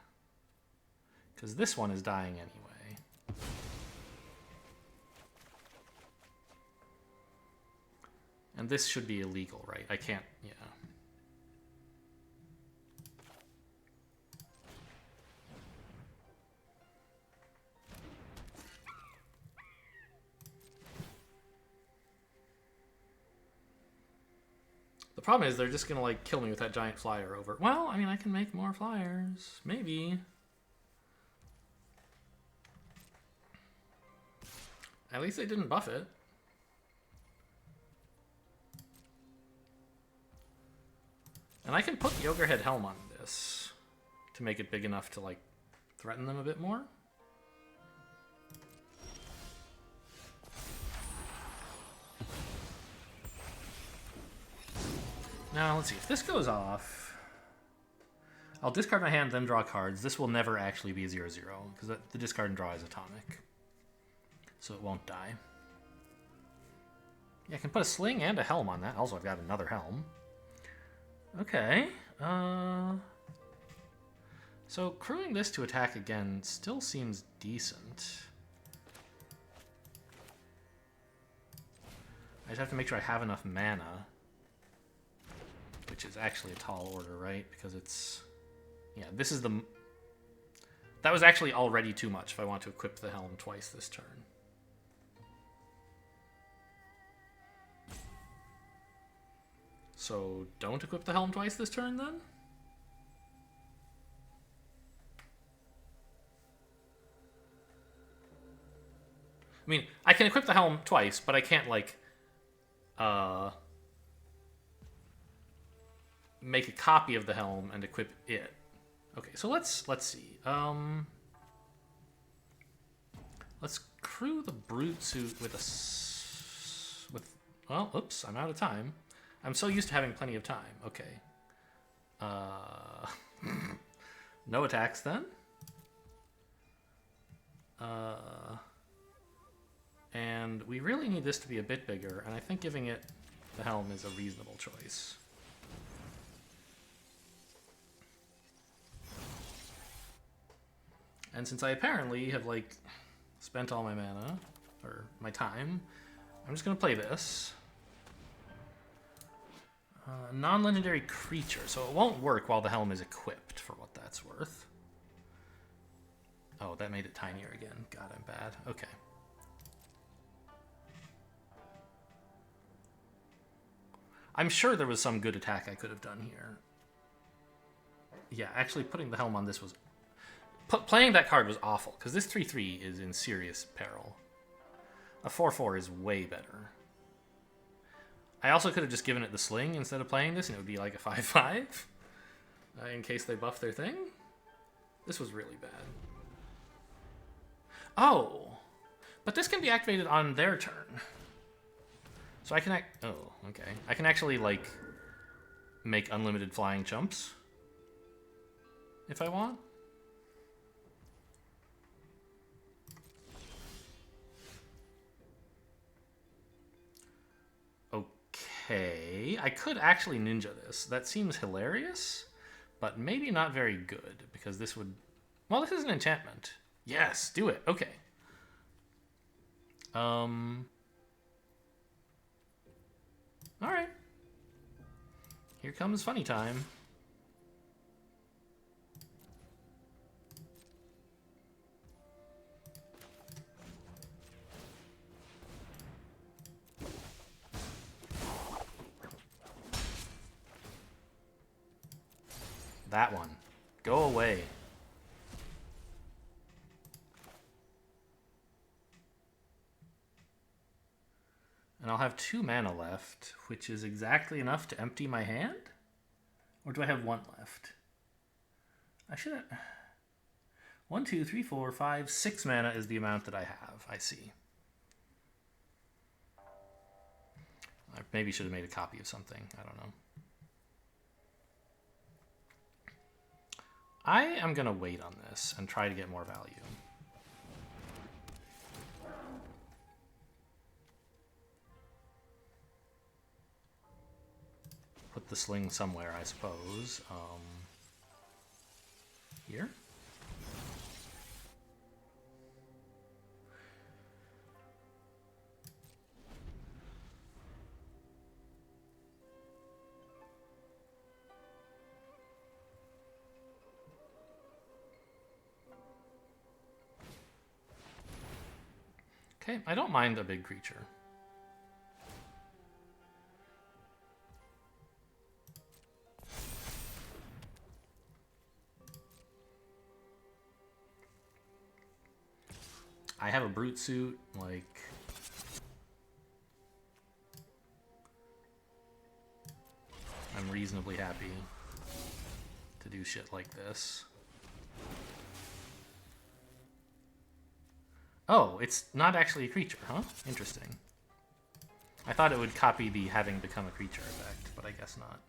Because this one is dying anyway. And this should be illegal, right? I can't, yeah. The problem is they're just gonna like kill me with that giant flyer over. Well, I mean, I can make more flyers. Maybe. At least they didn't buff it. And I can put the Ogre Head Helm on this to make it big enough to like threaten them a bit more. Now, let's see. If this goes off, I'll discard my hand, then draw cards. This will never actually be a 0/0, because the discard and draw is atomic. So it won't die. Yeah, I can put a sling and a helm on that. Also, I've got another helm. Okay. So crewing this to attack again still seems decent. I just have to make sure I have enough mana. Which is actually a tall order, right? Because it's... Yeah, this is the... That was actually already too much if I want to equip the helm twice this turn. So don't equip the helm twice this turn, then? I mean, I can equip the helm twice, but I can't, like... make a copy of the helm and equip it. Okay, so let's see. Let's crew the brute suit with well, oops, I'm out of time. I'm so used to having plenty of time. Okay. No attacks then. And we really need this to be a bit bigger, and I think giving it the helm is a reasonable choice. And since I apparently have, like, spent all my mana, or my time, I'm just going to play this. Non-legendary creature, so it won't work while the helm is equipped, for what that's worth. Oh, that made it tinier again. God, I'm bad. Okay. I'm sure there was some good attack I could have done here. Yeah, actually putting the helm on this was... Playing that card was awful, because this 3/3 is in serious peril. A 4/4 is way better. I also could have just given it the sling instead of playing this, and it would be like a 5/5, in case they buff their thing. This was really bad. Oh, but this can be activated on their turn. So I can oh, okay. I can actually, like, make unlimited flying jumps if I want. Okay, I could actually ninja this. That seems hilarious, but maybe not very good, because this would... Well, this is an enchantment. Yes, do it. Okay. Alright. Here comes funny time. That one. Go away. And I'll have 2 mana left, which is exactly enough to empty my hand? Or do I have 1 left? I should have... 1, 2, 3, 4, 5, 6 mana is the amount that I have. I see. I maybe should have made a copy of something. I don't know. I am going to wait on this and try to get more value. Put the sling somewhere, I suppose. Here? Okay, I don't mind a big creature. I have a brute suit, like... I'm reasonably happy to do shit like this. Oh, it's not actually a creature, huh? Interesting. I thought it would copy the having become a creature effect, but I guess not.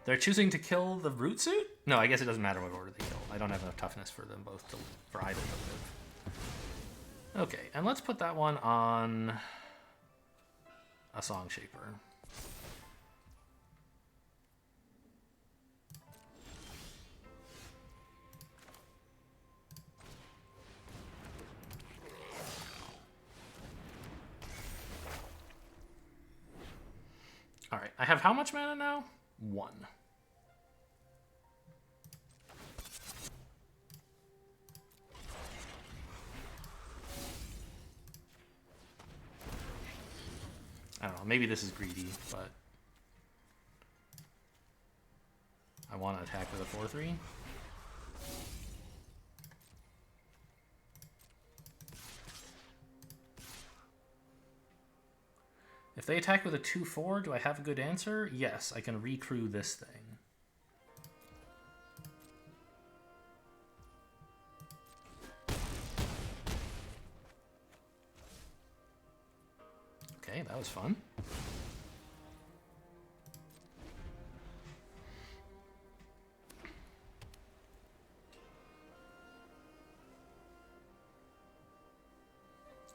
They're choosing to kill the root suit? No, I guess it doesn't matter what order they kill. I don't have enough toughness for them both for either to live. Okay, and let's put that one on a Song Shaper. Alright, I have how much mana now? 1. I don't know, maybe this is greedy, but I want to attack with a 4-3. If they attack with a 2-4, do I have a good answer? Yes, I can recrew this thing. Okay, that was fun.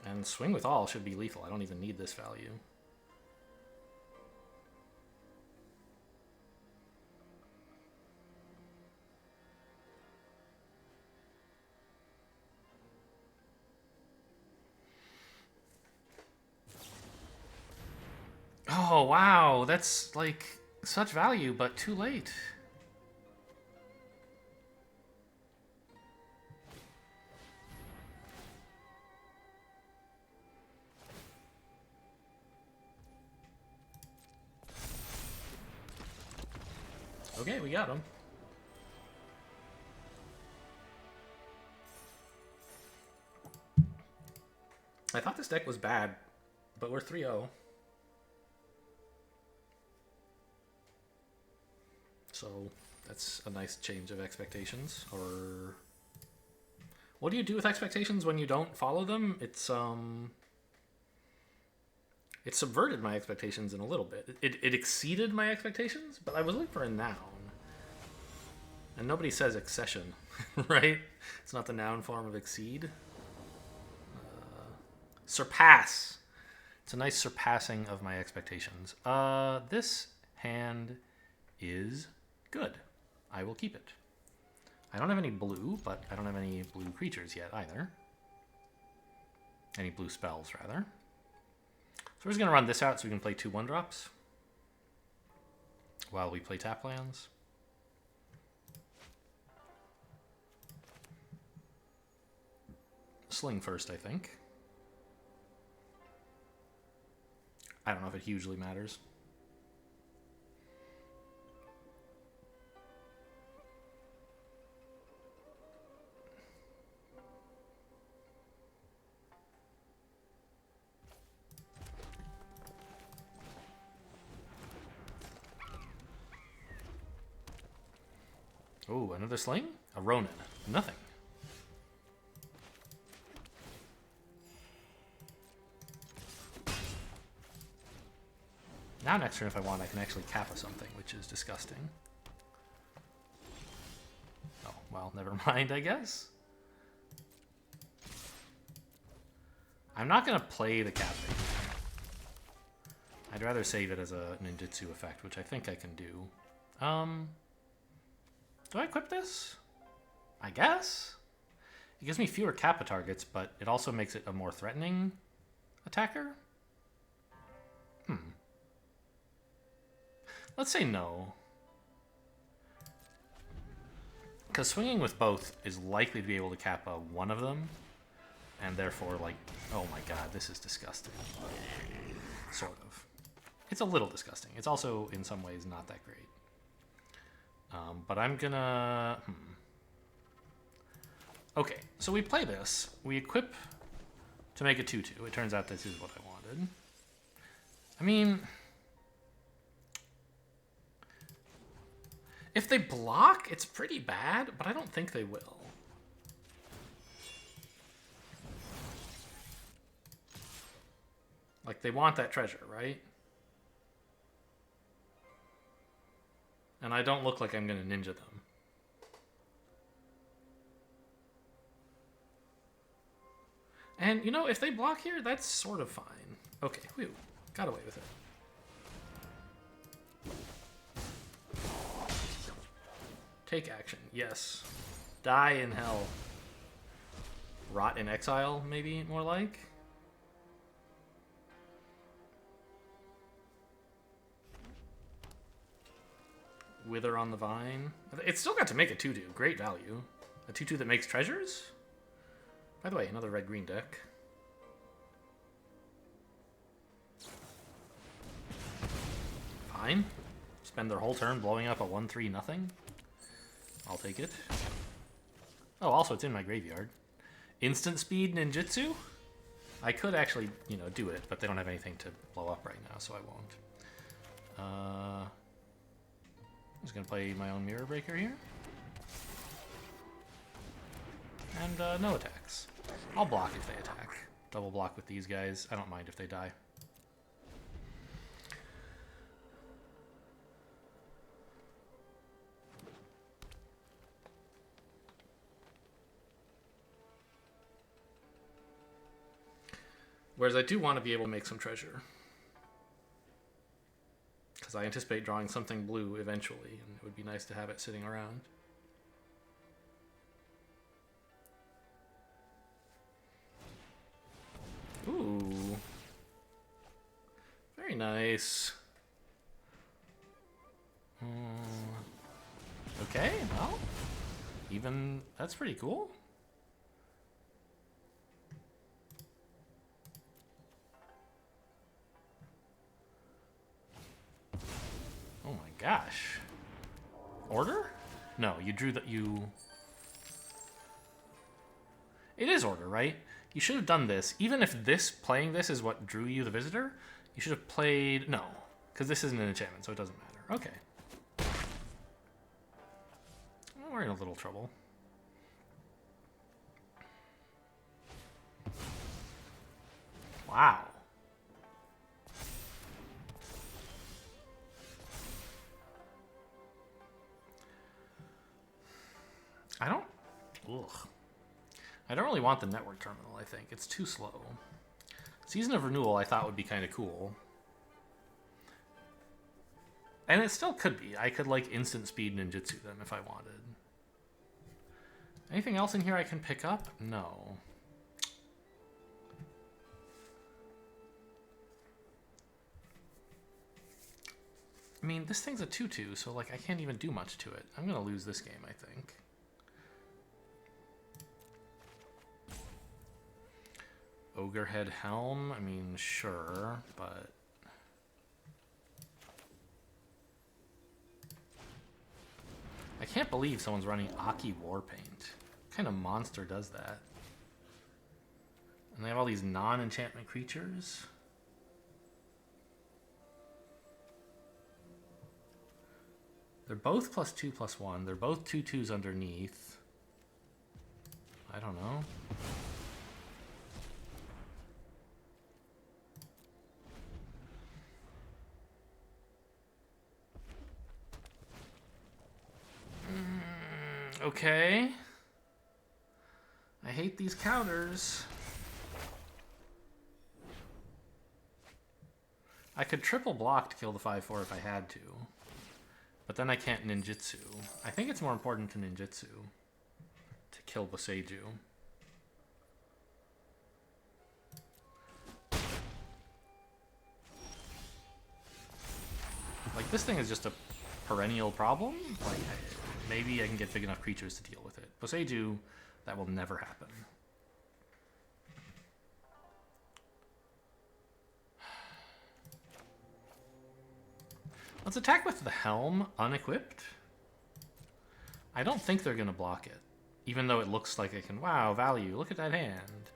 And Swing with All should be lethal. I don't even need this value. Oh, wow. That's, like, such value, but too late. Okay, we got him. I thought this deck was bad, but we're 3-0. So that's a nice change of expectations. Or what do you do with expectations when you don't follow them? It subverted my expectations in a little bit. It exceeded my expectations, but I was looking for a noun. And nobody says accession, right? It's not the noun form of exceed. Surpass. It's a nice surpassing of my expectations. This hand is good. I will keep it. I don't have any blue, but I don't have any blue creatures yet either. Any blue spells, rather. So we're just going to run this out so we can play 2 1-drops while we play tap lands. Sling first, I think. I don't know if it hugely matters. Oh, another sling? A Ronin. Nothing. Now next turn, if I want, I can actually Kappa something, which is disgusting. Oh, well, never mind, I guess. I'm not going to play the Kappa. I'd rather save it as a ninjutsu effect, which I think I can do. Do I equip this? I guess? It gives me fewer Kappa targets, but it also makes it a more threatening attacker? Let's say no. Because swinging with both is likely to be able to Kappa one of them, and therefore, like, oh my god, this is disgusting. Sort of. It's a little disgusting. It's also, in some ways, not that great. But I'm gonna... Okay, so we play this. We equip to make a 2-2. It turns out this is what I wanted. I mean... If they block, it's pretty bad, but I don't think they will. Like, they want that treasure, right? And I don't look like I'm going to ninja them. And, you know, if they block here, that's sort of fine. Okay, whew. Got away with it. Take action, yes. Die in hell. Rot in exile, maybe, more like? Wither on the Vine. It's still got to make a 2-2. Great value. A 2-2 that makes treasures? By the way, another red-green deck. Fine. Spend their whole turn blowing up a 1-3 nothing. I'll take it. Oh, also it's in my graveyard. Instant speed ninjutsu? I could actually, you know, do it, but they don't have anything to blow up right now, so I won't. I'm just gonna play my own Mirror Breaker here. And no attacks. I'll block if they attack. Double block with these guys. I don't mind if they die. Whereas I do want to be able to make some treasure. Because I anticipate drawing something blue eventually, and it would be nice to have it sitting around. Ooh. Very nice. Okay, well, even that's pretty cool. Oh my gosh. Order? No, you drew that you... It is order, right? You should have done this. Even if playing this is what drew you the visitor, you should have played... No, because this isn't an enchantment, so it doesn't matter. Okay. Well, we're in a little trouble. Wow. I don't really want the network terminal, I think. It's too slow. Season of Renewal I thought would be kind of cool. And it still could be. I could, like, instant speed ninjutsu them if I wanted. Anything else in here I can pick up? No. I mean, this thing's a 2-2, so, like, I can't even do much to it. I'm gonna lose this game, I think. Ogrehead Helm? I mean, sure, but... I can't believe someone's running Aki Warpaint. What kind of monster does that? And they have all these non-enchantment creatures? They're both +2/+1. They're both 2/2s underneath. I don't know. Okay. I hate these counters. I could triple block to kill the 5/4 if I had to. But then I can't ninjutsu. I think it's more important to ninjutsu. To kill Boseiju. Like, this thing is just a perennial problem. Like, maybe I can get big enough creatures to deal with it. Boseiju, that will never happen. Let's attack with the Helm unequipped. I don't think they're going to block it. Even though it looks like it can... Wow, value. Look at that hand.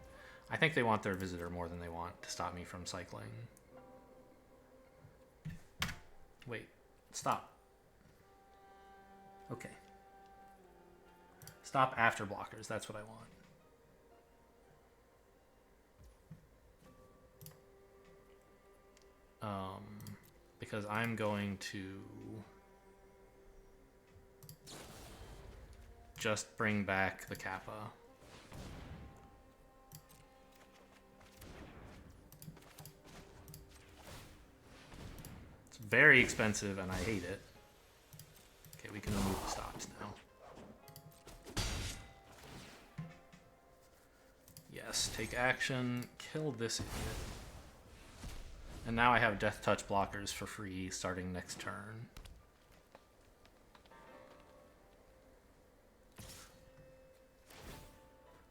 I think they want their visitor more than they want to stop me from cycling. Wait. Stop. Okay. Stop after blockers. That's what I want. Because I'm going to... just bring back the Kappa. It's very expensive and I hate it. Okay, we can remove the stops now. Yes, take action, kill this idiot. And now I have Death Touch blockers for free starting next turn.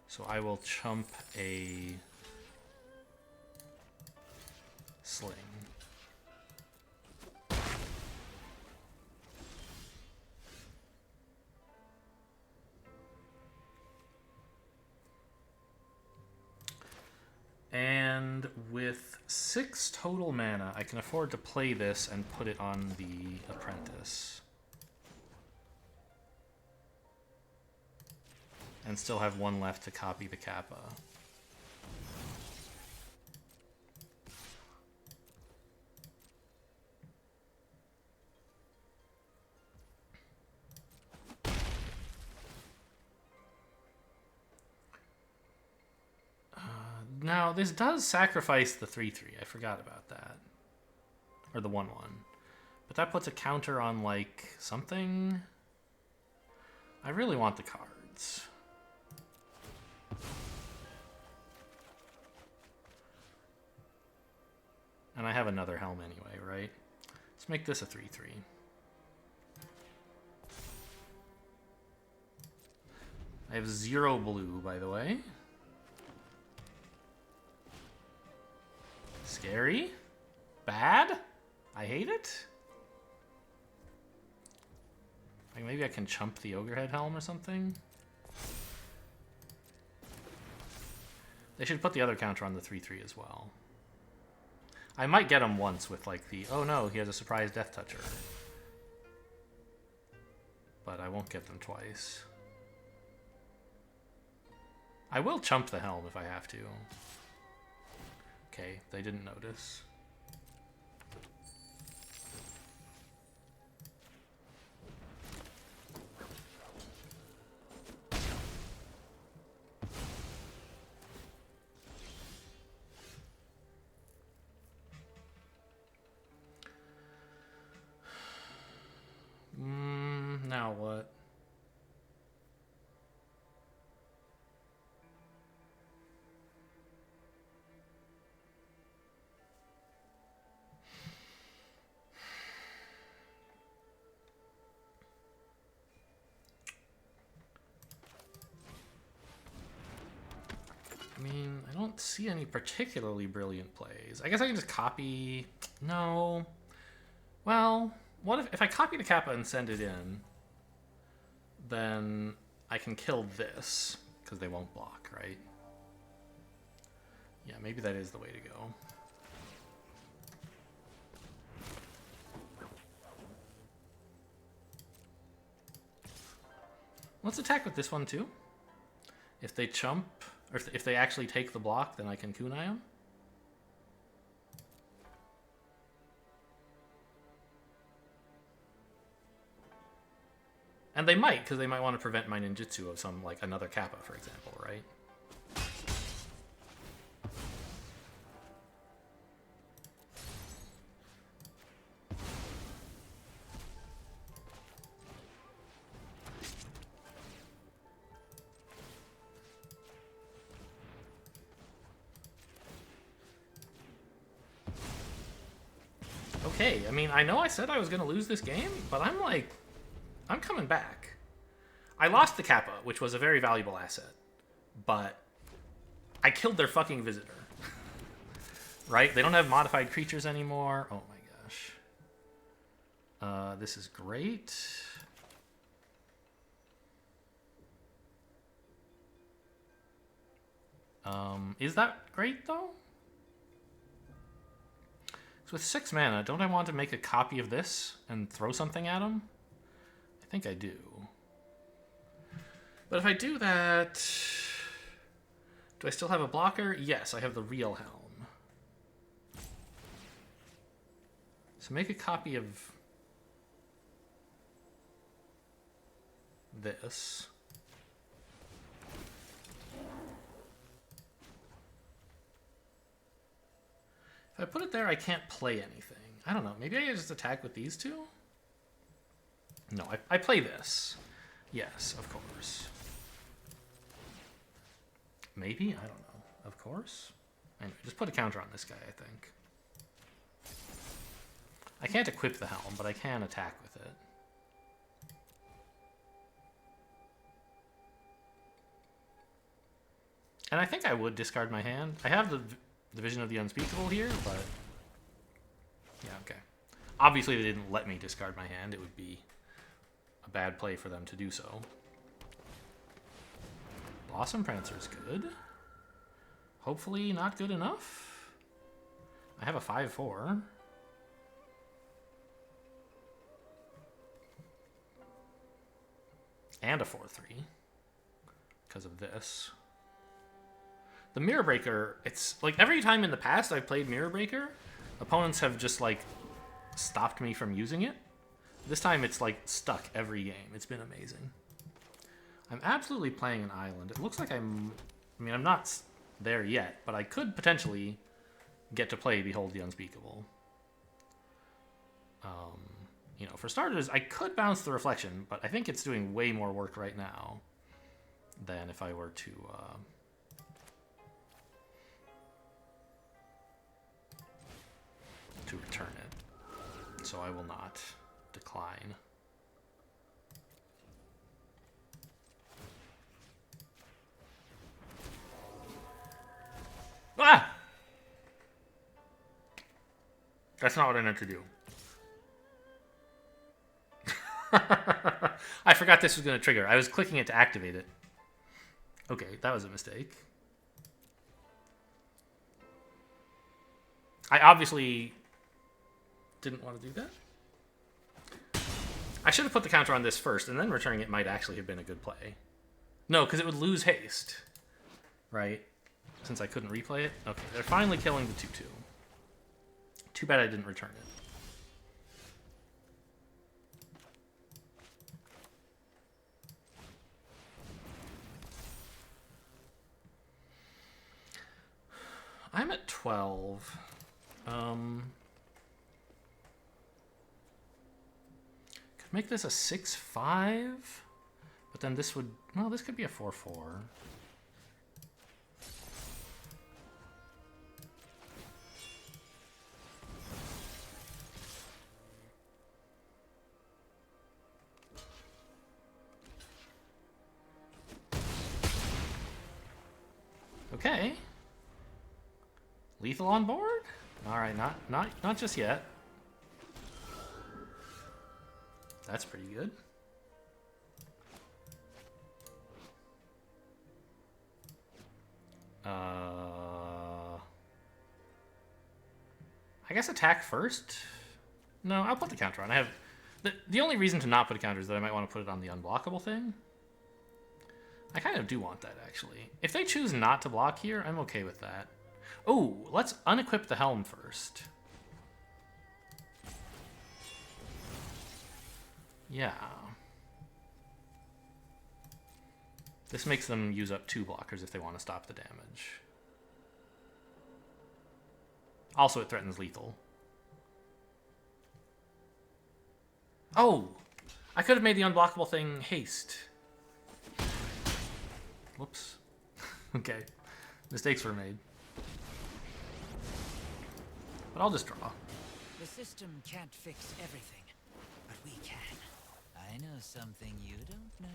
So I will chump a Sling. And with 6 total mana, I can afford to play this and put it on the Apprentice. And still have 1 left to copy the Kappa. Now, this does sacrifice the 3/3. I forgot about that. Or the 1/1. But that puts a counter on, like, something. I really want the cards. And I have another helm anyway, right? Let's make this a 3/3. I have 0 blue, by the way. Scary? Bad? I hate it? Like maybe I can chump the Ogrehead Helm or something? They should put the other counter on the 3/3 as well. I might get him once with like the, oh no, he has a surprise Death Toucher. But I won't get them twice. I will chump the helm if I have to. Okay, they didn't notice. Now what? I mean, I don't see any particularly brilliant plays. I guess I can just copy... No. Well, what if I copy the Kappa and send it in, then I can kill this, because they won't block, right? Yeah, maybe that is the way to go. Let's attack with this one too. If they chump, or if they actually take the block, then I can kunai them. And they might, because they might want to prevent my ninjutsu of some, like, another Kappa, for example, right? Okay, I mean, I know I said I was going to lose this game, but I'm like, I'm coming back. I lost the Kappa, which was a very valuable asset, but I killed their fucking visitor. Right? They don't have modified creatures anymore. Oh my gosh. This is great. Is that great, though? So with 6 mana, don't I want to make a copy of this and throw something at him? I think I do. But if I do that... Do I still have a blocker? Yes, I have the real helm. So make a copy of this. If I put it there, I can't play anything. I don't know. Maybe I just attack with these two? No, I play this. Yes, of course. Maybe? I don't know. Of course? Anyway, just put a counter on this guy, I think. I can't equip the helm, but I can attack with it. And I think I would discard my hand. I have the Vision of the Unspeakable here, but... yeah, okay. Obviously, they didn't let me discard my hand. It would be a bad play for them to do so. Blossom Prancer's good. Hopefully not good enough. I have a 5/4. And a 4/3. Because of this. The Mirror Breaker, it's like every time in the past I've played Mirror Breaker, opponents have just like stopped me from using it. This time it's like stuck every game. It's been amazing. I'm absolutely playing an island. It looks like I'm not there yet, but I could potentially get to play Behold the Unspeakable. You know, for starters, I could bounce the Reflection, but I think it's doing way more work right now than if I were to return it. So I will not decline. Ah! That's not what I meant to do. I forgot this was going to trigger. I was clicking it to activate it. Okay, that was a mistake. I obviously didn't want to do that. I should have put the counter on this first, and then returning it might actually have been a good play. No, because it would lose haste. Right? Since I couldn't replay it. Okay, they're finally killing the 2/2. Too bad I didn't return it. I'm at 12. Could make this a 6/5, but then this would... well, this could be a 4/4. Okay. Lethal on board? Alright, not just yet. That's pretty good. I guess attack first? No, I'll put the counter on. I have... The only reason to not put a counter is that I might want to put it on the unblockable thing. I kind of do want that, actually. If they choose not to block here, I'm okay with that. Oh, let's unequip the helm first. Yeah. This makes them use up 2 blockers if they want to stop the damage. Also, it threatens lethal. Oh! I could have made the unblockable thing haste. Whoops. Okay. Mistakes were made. But I'll just draw. The system can't fix everything, but we can. I know something you don't know.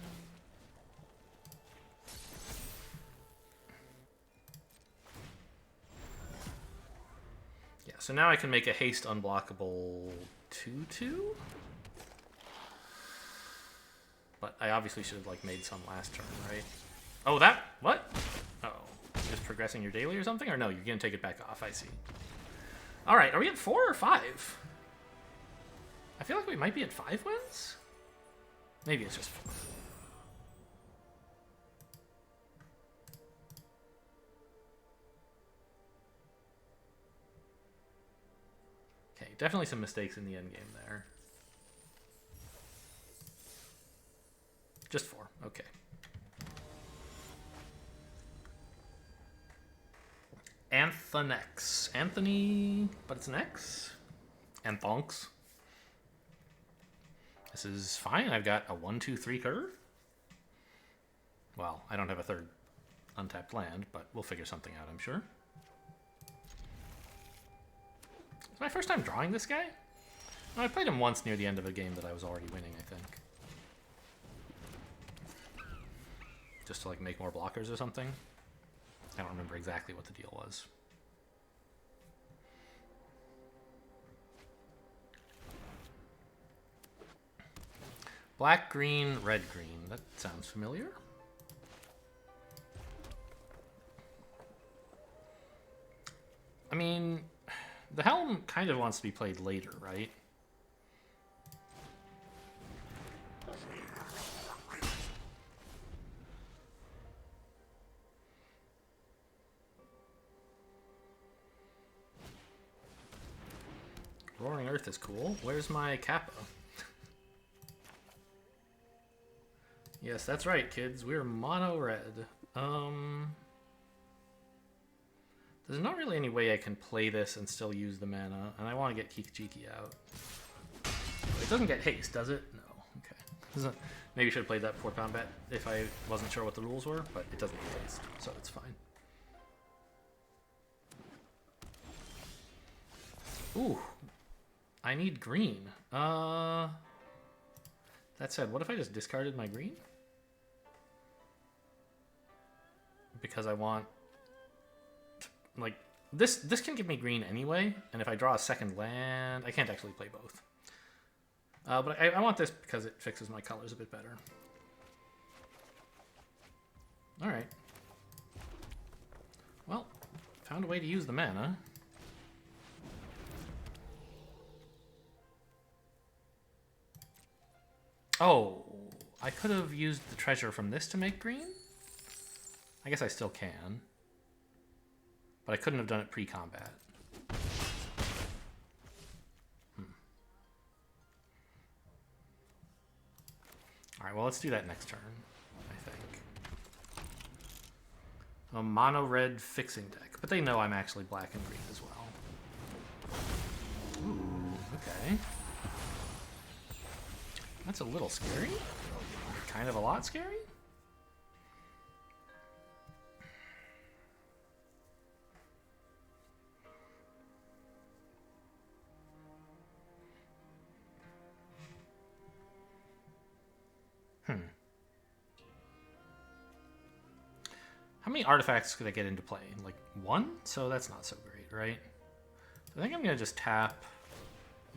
Yeah, so now I can make a haste unblockable 2/2. But I obviously should have like made some last turn, right? Oh, that what? Oh, just progressing your daily or something? Or no, you're gonna take it back off. I see. All right, are we at 4 or 5? I feel like we might be at 5 wins. Maybe it's just 4. Okay, definitely some mistakes in the end game there. Just 4, okay. And with an X. Anthony, but it's an X. And thonks. This is fine. I've got a 1-2-3 curve. Well, I don't have a third untapped land, but we'll figure something out, I'm sure. It's my first time drawing this guy. I played him once near the end of a game that I was already winning, I think. Just to like make more blockers or something. I don't remember exactly what the deal was. Black, green, red, green. That sounds familiar. I mean, the Helm kind of wants to be played later, right? Roaring Earth is cool. Where's my Kappa? Yes, that's right, kids. We're mono red. There's not really any way I can play this and still use the mana, and I want to get Kikijiki out. It doesn't get haste, does it? No. Okay. Maybe I should have played that before combat if I wasn't sure what the rules were, but it doesn't get haste, so it's fine. Ooh. I need green. That said, what if I just discarded my green? Because I want... Like, this can give me green anyway, and if I draw a second land... I can't actually play both. But I want this because it fixes my colors a bit better. Alright. Well, found a way to use the mana. Oh, I could have used the treasure from this to make green? I guess I still can. But I couldn't have done it pre-combat. Alright, well, let's do that next turn, I think. A mono-red fixing deck. But they know I'm actually black and green as well. Ooh, okay. That's a little scary. Kind of a lot scary. How many artifacts could I get into play? Like one? So that's not so great, right? So I think I'm going to just tap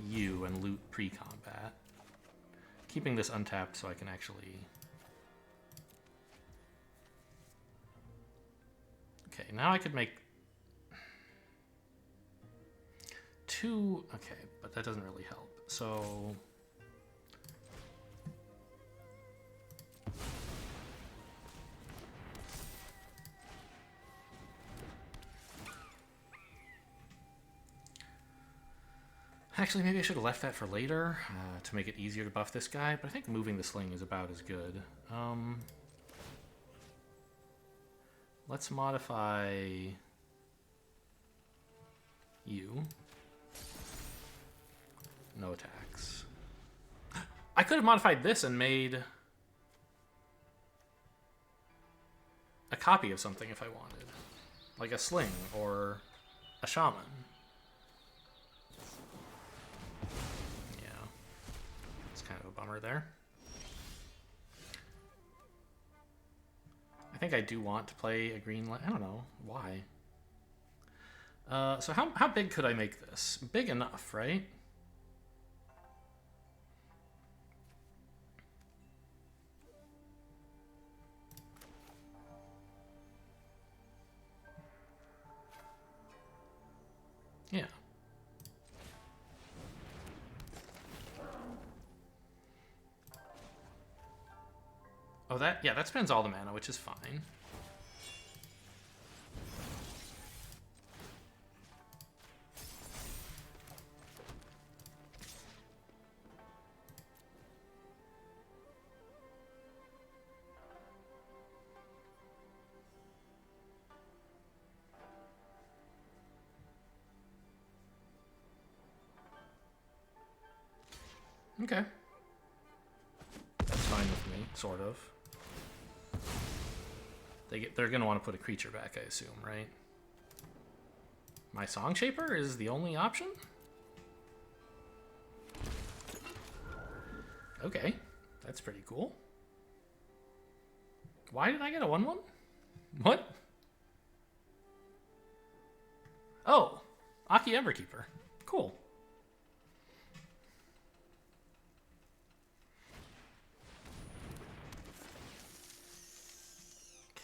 you and loot pre-combat. Keeping this untapped so I can actually... Okay, now I could make... two... Okay, but that doesn't really help. So... Actually, maybe I should have left that for later to make it easier to buff this guy, but I think moving the sling is about as good. Let's modify you. No attacks. I could have modified this and made a copy of something if I wanted. Like a sling or a shaman. Kind of a bummer there. I think I do want to play a green light. I don't know why. So how big could I make this? Big enough, right? Yeah. Oh, that spends all the mana, which is fine. Okay. That's fine with me, sort of. They're gonna want to put a creature back, I assume, right? My Song Shaper is the only option? Okay, that's pretty cool. Why did I get a 1/1? What? Oh, Aki Everkeeper. Cool.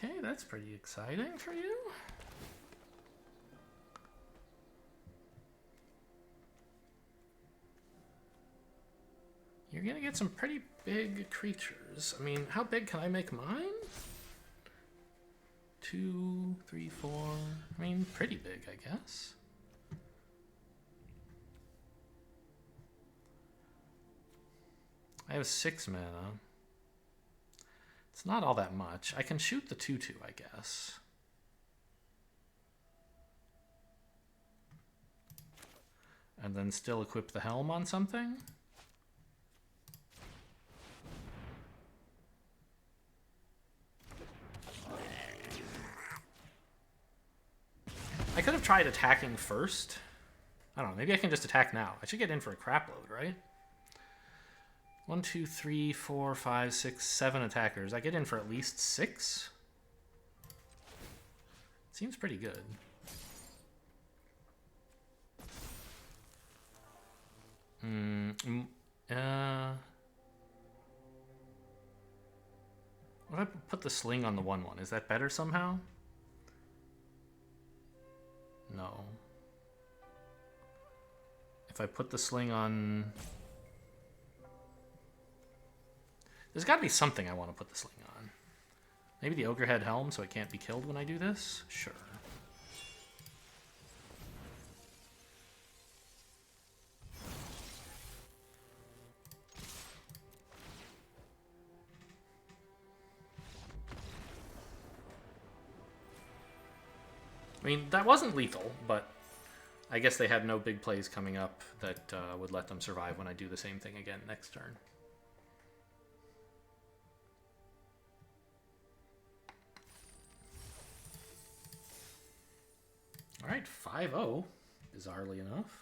Okay, that's pretty exciting for you. You're gonna get some pretty big creatures. I mean, how big can I make mine? 2, 3, 4. I mean, pretty big, I guess. I have 6 mana. It's not all that much. I can shoot the 2/2, I guess. And then still equip the helm on something. I could have tried attacking first. I don't know, maybe I can just attack now. I should get in for a crap load, right? 1, 2, 3, 4, 5, 6, 7 attackers. I get in for at least 6? Seems pretty good. What if I put the sling on the 1/1? Is that better somehow? No. If I put the sling on... There's got to be something I want to put the sling on. Maybe the Ogre Head Helm so it can't be killed when I do this? Sure. I mean, that wasn't lethal, but I guess they had no big plays coming up that would let them survive when I do the same thing again next turn. Alright, 5-0, bizarrely enough.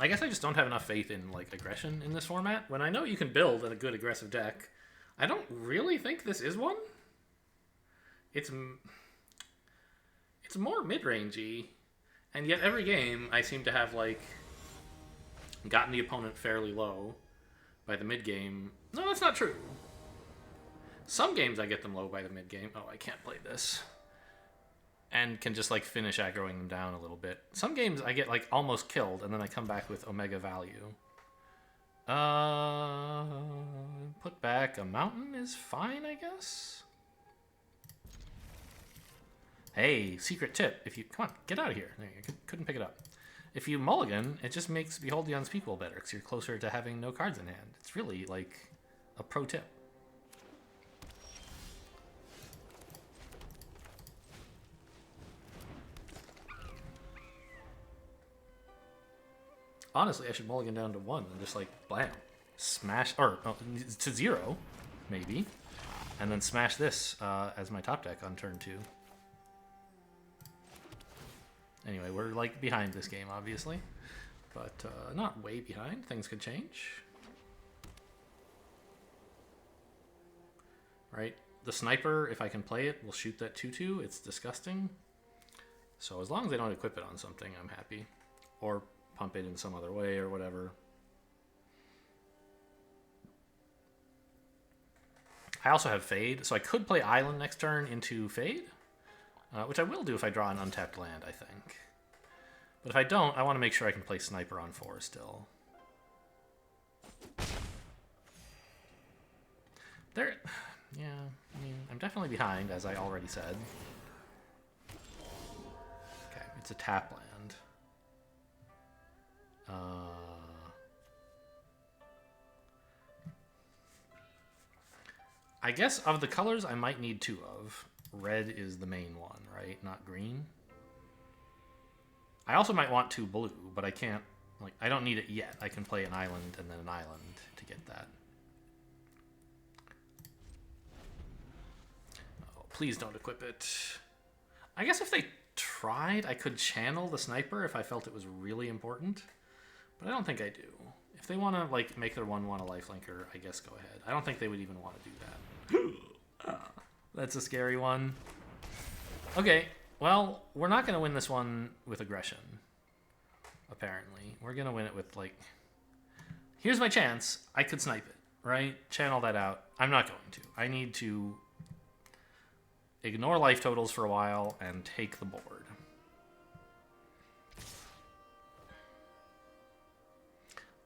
I guess I just don't have enough faith in, like, aggression in this format. When I know you can build a good aggressive deck, I don't really think this is one. It's more mid-rangey, and yet every game I seem to have, like, gotten the opponent fairly low by the mid-game. No, that's not true. Some games I get them low by the mid-game. Oh, I can't play this. And can just, like, finish aggroing them down a little bit. Some games I get, like, almost killed, and then I come back with Omega value. Put back a mountain is fine, I guess? Hey, secret tip. If you... Come on, get out of here. There, you couldn't pick it up. If you mulligan, it just makes Behold the Unspeakable better, because you're closer to having no cards in hand. It's really, like, a pro tip. Honestly, I should mulligan down to 1 and just, like, blam. Smash... Or, to 0, maybe. And then smash this as my top deck on turn 2. Anyway, we're, like, behind this game, obviously. But not way behind. Things could change. Right? The sniper, if I can play it, will shoot that 2/2. It's disgusting. So as long as they don't equip it on something, I'm happy. Or pump it in some other way or whatever. I also have Fade, so I could play Island next turn into Fade. Which I will do if I draw an untapped land, I think. But if I don't, I want to make sure I can play Sniper on 4 still. There... Yeah, I mean, I'm definitely behind, as I already said. Okay, it's a tap land. I guess of the colors I might need 2 of. Red is the main one, right? Not green. I also might want 2 blue, but I can't Like, I don't need it yet. I can play an island and then an island to get that. Oh, please don't equip it. I guess if they tried, I could channel the sniper if I felt it was really important. But I don't think I do. If they want to, like, make their 1/1 a lifelinker, I guess go ahead. I don't think they would even want to do that. That's a scary one. Okay, well, we're not going to win this one with aggression. Apparently. We're going to win it with, like... Here's my chance. I could snipe it, right? Channel that out. I'm not going to. I need to ignore life totals for a while and take the board.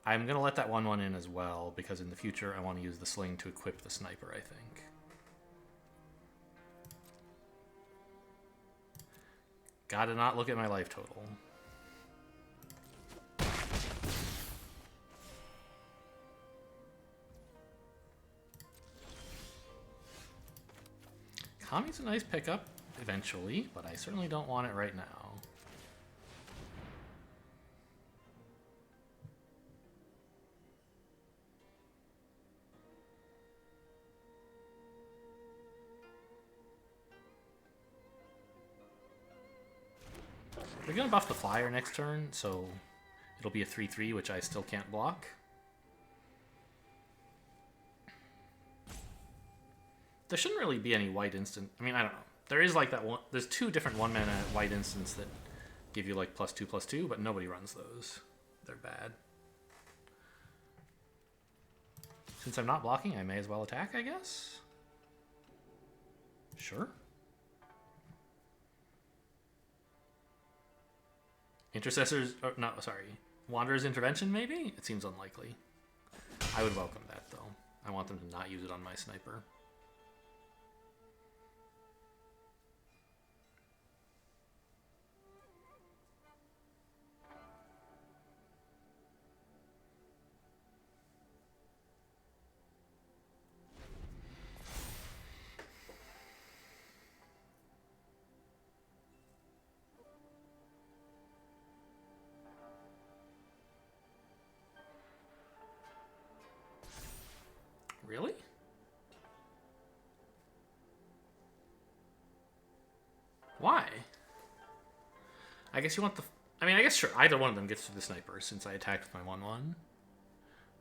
I'm going to let that 1/1 in as well, because in the future I want to use the sling to equip the sniper, I think. Gotta not look at my life total. Kami's a nice pickup eventually, but I certainly don't want it right now. We're going to buff the flyer next turn, so it'll be a 3/3, which I still can't block. There shouldn't really be any white instant. I mean, I don't know. There is like that one. There's 2 different 1-mana white instants that give you like +2/+2, but nobody runs those. They're bad. Since I'm not blocking, I may as well attack, I guess? Sure. Intercessors, or no, sorry. Wanderer's Intervention, maybe? It seems unlikely. I would welcome that, though. I want them to not use it on my sniper. Really? Why? I guess you want the... I mean, I guess sure, either one of them gets to the sniper since I attacked with my 1/1.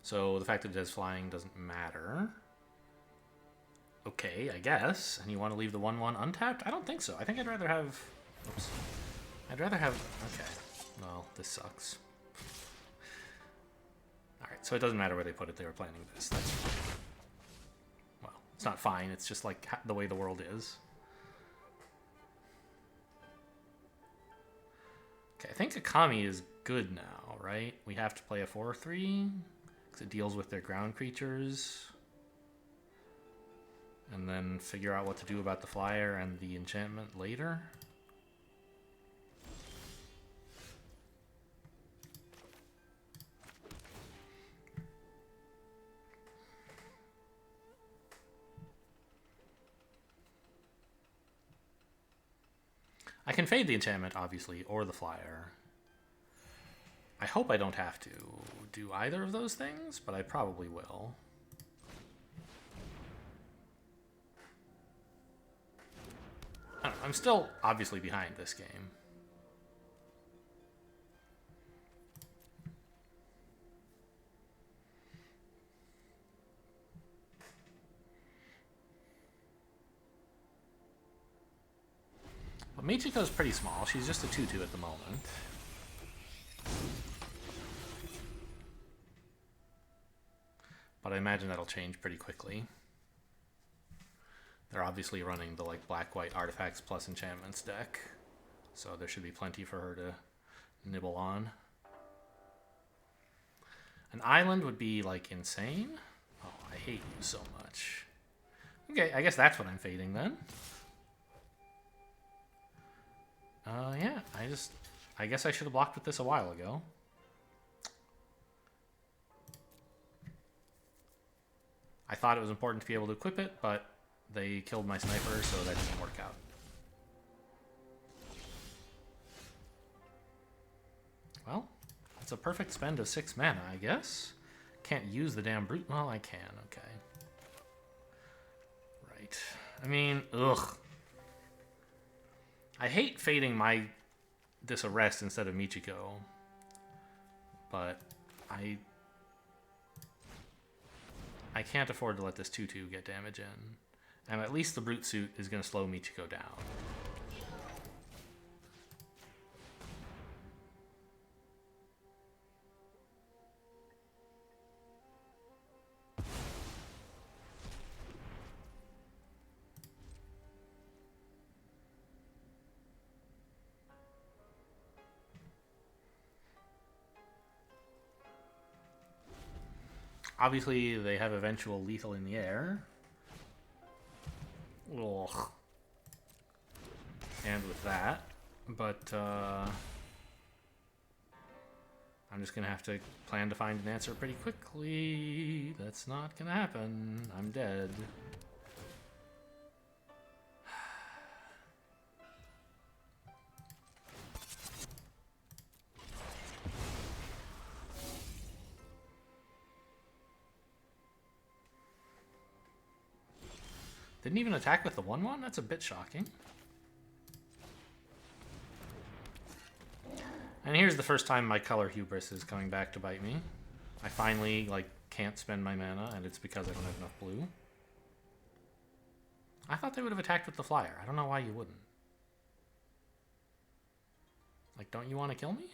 So the fact that it has flying doesn't matter. Okay, I guess. And you want to leave the 1/1 untapped? I don't think so. I think I'd rather have... Oops. I'd rather have... Okay. Well, this sucks. Alright, so it doesn't matter where they put it. They were planning this. That's fine. Well, it's not fine. It's just like the way the world is. Okay, I think Akami is good now, right? We have to play a 4/3 because it deals with their ground creatures. And then figure out what to do about the flyer and the enchantment later. I can fade the enchantment, obviously, or the flyer. I hope I don't have to do either of those things, but I probably will. I don't know, I'm still obviously behind this game. But Michiko's pretty small. She's just a 2/2 at the moment. But I imagine that'll change pretty quickly. They're obviously running the like black-white artifacts plus enchantments deck. So there should be plenty for her to nibble on. An island would be like insane. Oh, I hate you so much. Okay, I guess that's what I'm fading then. Yeah, I guess I should have blocked with this a while ago. I thought it was important to be able to equip it, but they killed my sniper, so that didn't work out. Well, That's a perfect spend of 6 mana, I guess. Can't use the damn brute. Well, I can. Okay. Right. I mean, ugh. I hate fading my this arrest instead of Michiko, but I can't afford to let this 2/2 get damage in. And at least the brute suit is going to slow Michiko down. Obviously, they have eventual lethal in the air. Ugh. And with that, but I'm just gonna have to plan to find an answer pretty quickly. That's not gonna happen. I'm dead. Didn't even attack with the 1/1? That's a bit shocking. And here's the first time my color hubris is coming back to bite me. I finally, like, can't spend my mana, and it's because I don't have enough blue. I thought they would have attacked with the flyer. I don't know why you wouldn't. Like, don't you want to kill me?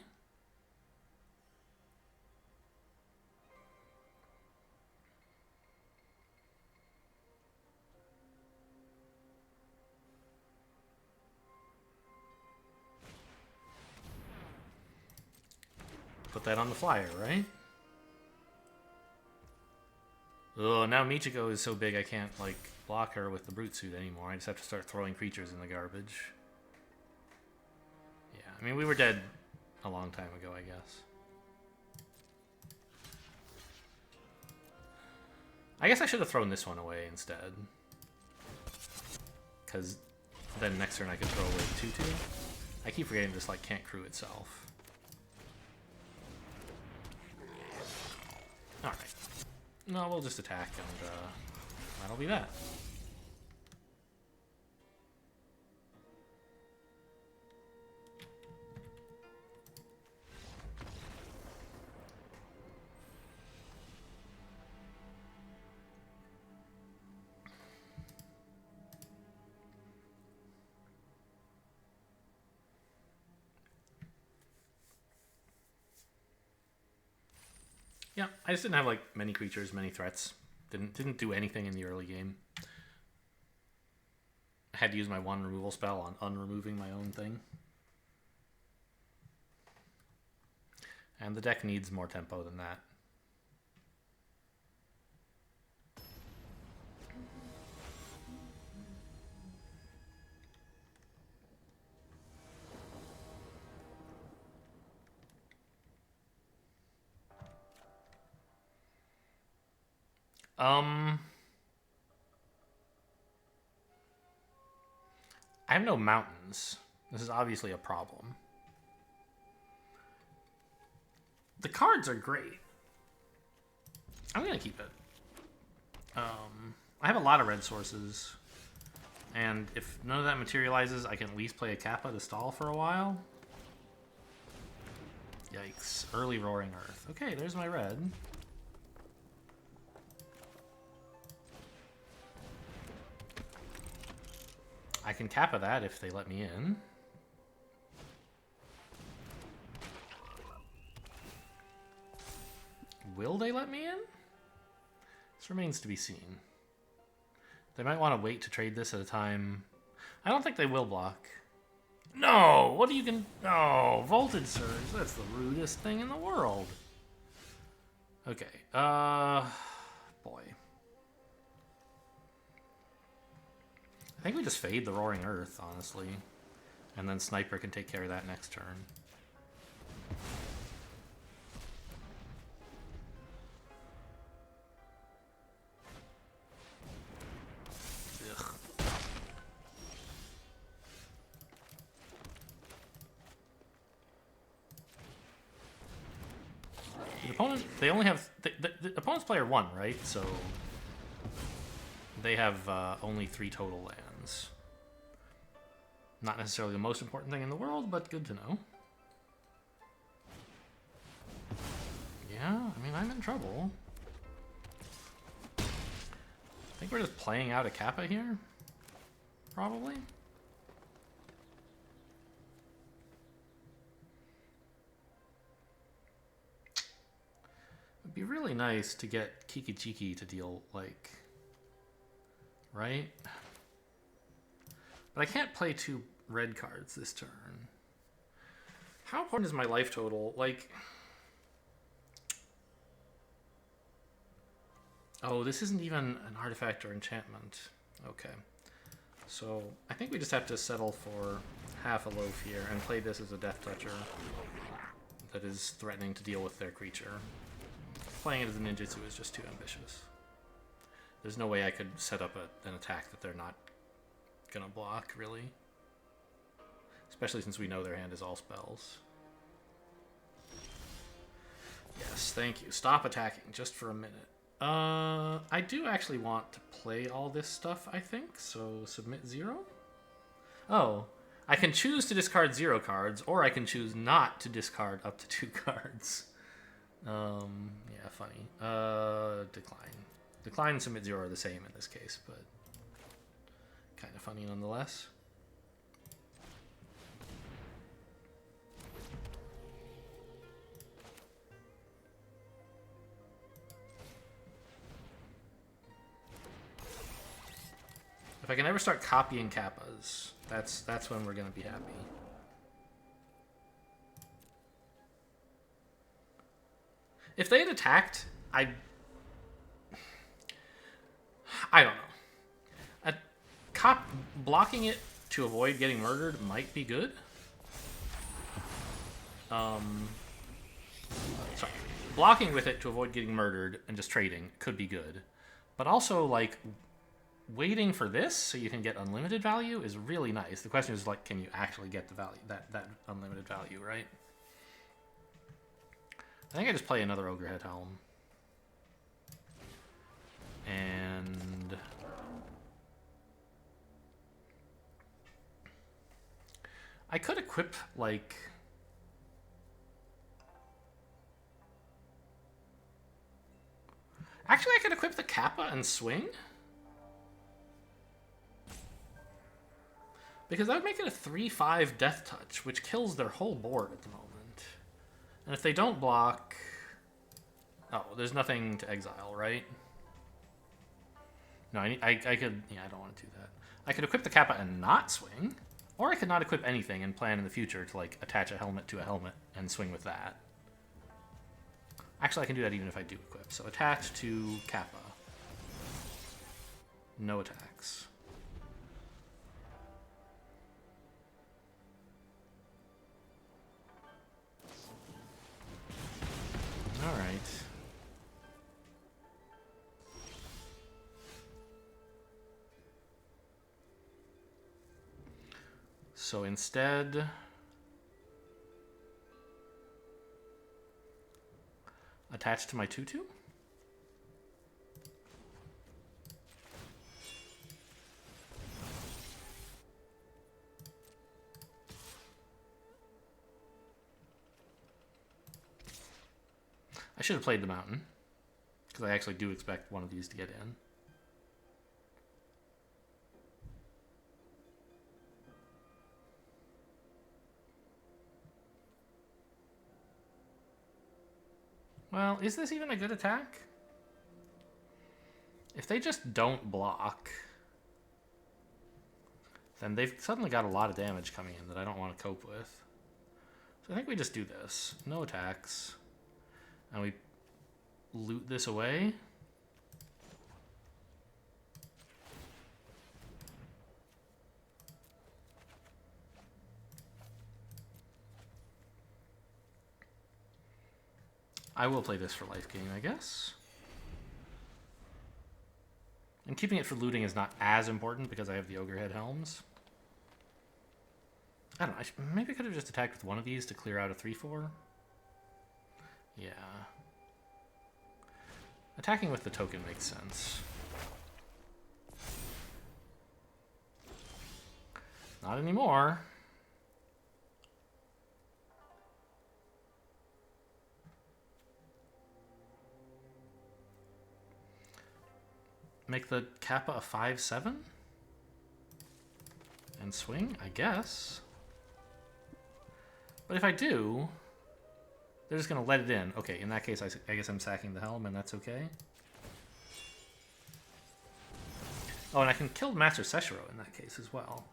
Put that on the flyer, right? Oh, now Michiko is so big I can't, like, block her with the brute suit anymore. I just have to start throwing creatures in the garbage. Yeah, I mean, we were dead a long time ago, I guess. I guess I should have thrown this one away instead. Because then next turn I could throw away the 2/2. I keep forgetting this, like, can't crew itself. Alright. No, we'll just attack, and that'll be that. Yeah, I just didn't have, like, many creatures, many threats. Didn't do anything in the early game. I had to use my 1 removal spell on unremoving my own thing. And the deck needs more tempo than that. I have no mountains. This is obviously a problem. The cards are great. I'm gonna keep it. I have a lot of red sources, and if none of that materializes, I can at least play a Kappa to stall for a while. Yikes. Early Roaring Earth. Okay, there's my red. I can Kappa that if they let me in. Will they let me in? This remains to be seen. They might want to wait to trade this at a time. I don't think they will block. No! What are you gonna... No! Voltage Surge. That's the rudest thing in the world. Okay. Boy. I think we just fade the Roaring Earth, honestly. And then Sniper can take care of that next turn. Ugh. opponent, they only have... The opponent's player 1, right? So they have only 3 total lands. Not necessarily the most important thing in the world, but good to know. Yeah, I mean, I'm in trouble. I think we're just playing out a Kappa here. Probably. It'd be really nice to get Kiki-Chiki to deal, like... Right? But I can't play 2 red cards this turn. How important is my life total? Like... Oh, this isn't even an artifact or enchantment. Okay. So, I think we just have to settle for half a loaf here and play this as a Death Toucher that is threatening to deal with their creature. Playing it as a ninjutsu is just too ambitious. There's no way I could set up an attack that they're not gonna block, really. Especially since we know their hand is all spells. Yes, thank you. Stop attacking just for a minute. I do actually want to play all this stuff, I think, so submit 0? Oh, I can choose to discard 0 cards, or I can choose not to discard up to 2 cards. Yeah, funny. Decline. Decline and submit 0 are the same in this case, but kind of funny nonetheless. If I can ever start copying Kappas, that's when we're gonna be happy. If they had attacked, I don't know. Blocking it to avoid getting murdered might be good. Sorry. Blocking with it to avoid getting murdered and just trading could be good. But also, like, waiting for this so you can get unlimited value is really nice. The question is, like, can you actually get the value, that unlimited value, right? I think I just play another Ogrehead Helm. And I could equip, like... Actually, I could equip the Kappa and swing. Because that would make it a 3/5 Death Touch, which kills their whole board at the moment. And if they don't block... Oh, there's nothing to exile, right? No, I could... Yeah, I don't want to do that. I could equip the Kappa and not swing. Or I could not equip anything and plan in the future to, like, attach a helmet to a helmet and swing with that. Actually, I can do that even if I do equip. So attach to Kappa. No attacks. All right. So instead, attach to my 2/2. I should have played the mountain, because I actually do expect one of these to get in. Well, is this even a good attack? If they just don't block, then they've suddenly got a lot of damage coming in that I don't want to cope with. So I think we just do this. No attacks. And we loot this away. I will play this for life gain, I guess. And keeping it for looting is not as important because I have the Ogrehead Helms. I don't know. Maybe I could have just attacked with one of these to clear out a 3/4. Yeah. Attacking with the token makes sense. Not anymore. Make the Kappa a 5/7? And swing, I guess. But if I do, they're just going to let it in. Okay, in that case, I guess I'm sacking the helm, and that's okay. Oh, and I can kill Master Seshiro in that case as well.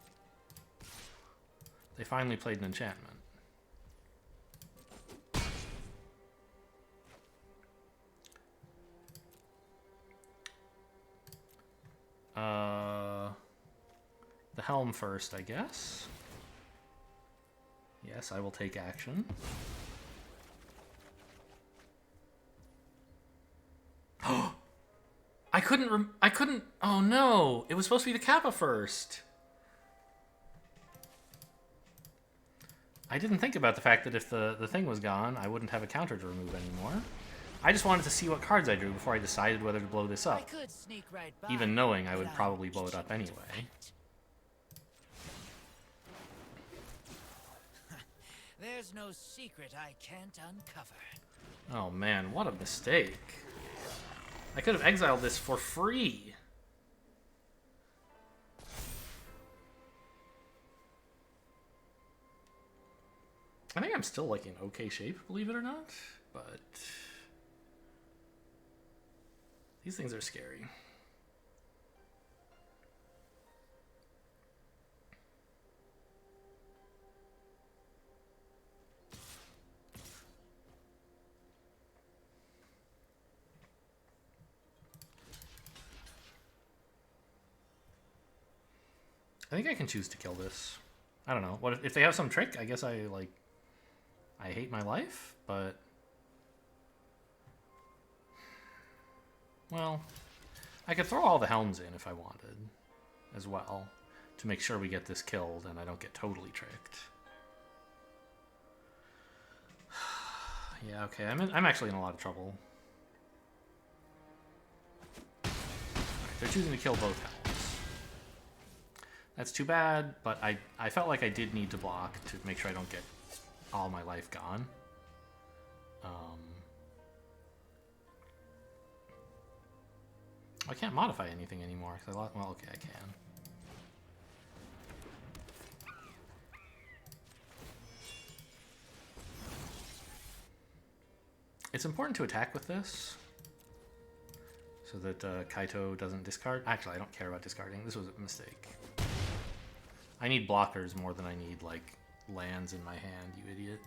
They finally played an enchantment. The helm first, I guess. Yes, I will take action. I couldn't, oh no! It was supposed to be the Kappa first! I didn't think about the fact that if the thing was gone, I wouldn't have a counter to remove anymore. I just wanted to see what cards I drew before I decided whether to blow this up. Even knowing I would probably blow it up anyway. There's no secret I can't uncover. Oh man, what a mistake. I could have exiled this for free. I think I'm still like in okay shape, believe it or not, but these things are scary. I think I can choose to kill this. I don't know. What if they have some trick? I guess I hate my life, but well, I could throw all the helms in if I wanted as well to make sure we get this killed and I don't get totally tricked. Yeah, okay. I'm actually in a lot of trouble. Right, they're choosing to kill both helms. That's too bad, but I felt like I did need to block to make sure I don't get all my life gone. I can't modify anything anymore because I lost. Well, okay, I can. It's important to attack with this so that Kaito doesn't discard. Actually, I don't care about discarding. This was a mistake. I need blockers more than I need, like, lands in my hand, you idiot.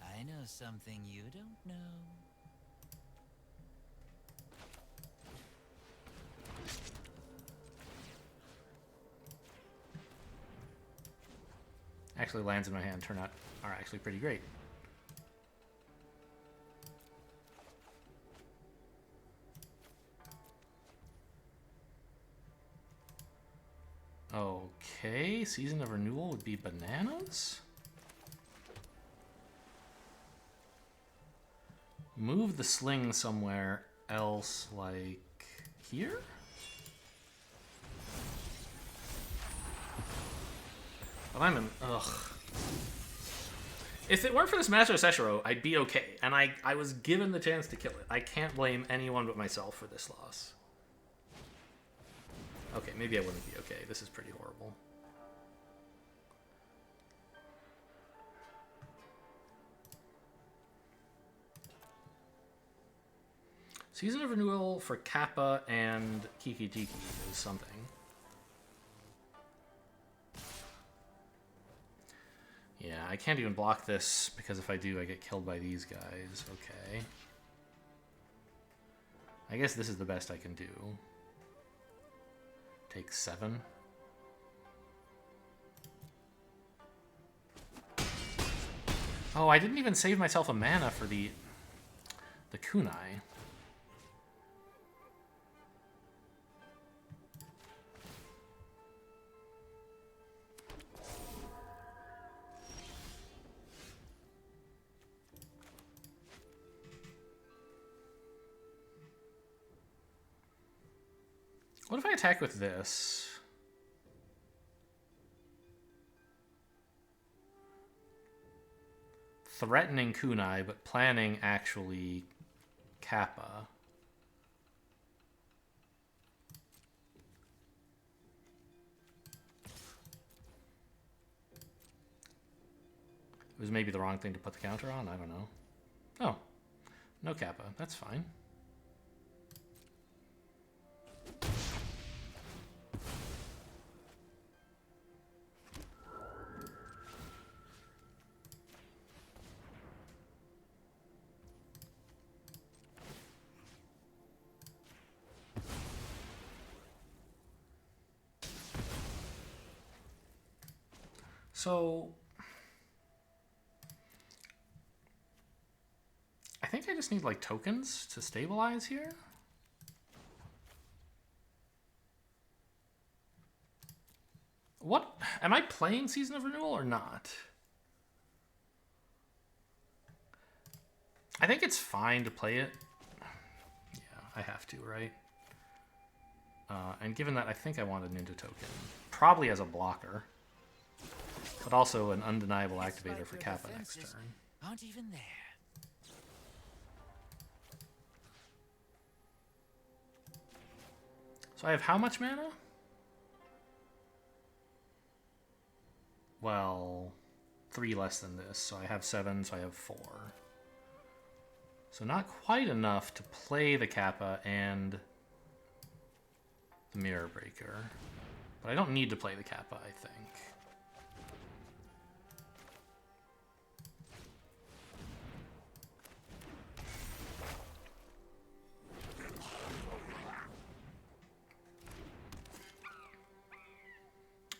I know something you don't know. Actually, lands in my hand are actually pretty great. Okay, Season of Renewal would be bananas. Move the sling somewhere else, like here? But I'm in, ugh. If it weren't for this Master Seshiro, I'd be okay. And I was given the chance to kill it. I can't blame anyone but myself for this loss. Okay, maybe I wouldn't be okay. This is pretty horrible. Season of Renewal for Kappa and Kiki Jiki is something. Yeah, I can't even block this because if I do, I get killed by these guys. Okay. I guess this is the best I can do. Take 7. Oh, I didn't even save myself a mana for the kunai. What if I attack with this? Threatening kunai, but planning actually kappa. It was maybe the wrong thing to put the counter on. I don't know. Oh, no kappa. That's fine. So I think I just need like tokens to stabilize here. What? Am I playing Season of Renewal or not? I think it's fine to play it. Yeah, I have to, right? And given that, I think I want a Ninja token. Probably as a blocker. But also an undeniable activator for Kappa next turn. Aren't even there. So I have how much mana? Well, 3 less than this. So I have 7, so I have 4. So not quite enough to play the Kappa and the Mirror Breaker. But I don't need to play the Kappa, I think.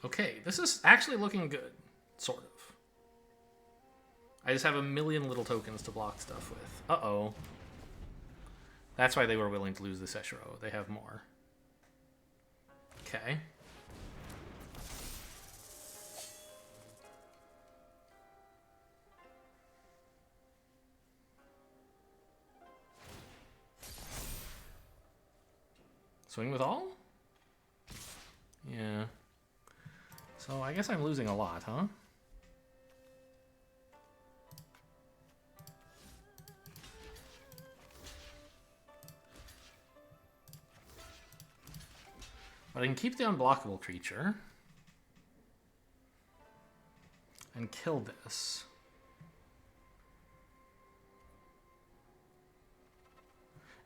Okay, this is actually looking good, sort of. I just have a million little tokens to block stuff with. Uh-oh. That's why they were willing to lose the Seshiro. They have more. Okay. Swing with all? Yeah. So I guess I'm losing a lot, huh? But I can keep the unblockable creature. And kill this.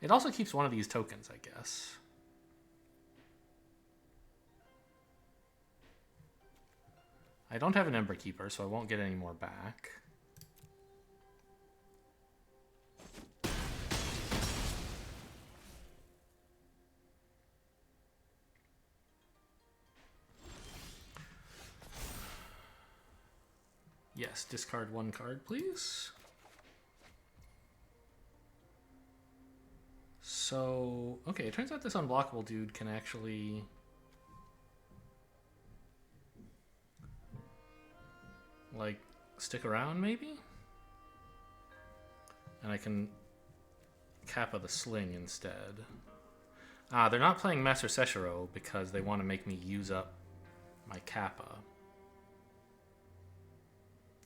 It also keeps one of these tokens, I guess. I don't have an Ember Keeper, so I won't get any more back. Yes, discard 1 card, please. So, okay, it turns out this unblockable dude can actually... like, stick around, maybe? And I can Kappa the Sling instead. Ah, they're not playing Master Seshiro because they want to make me use up my Kappa.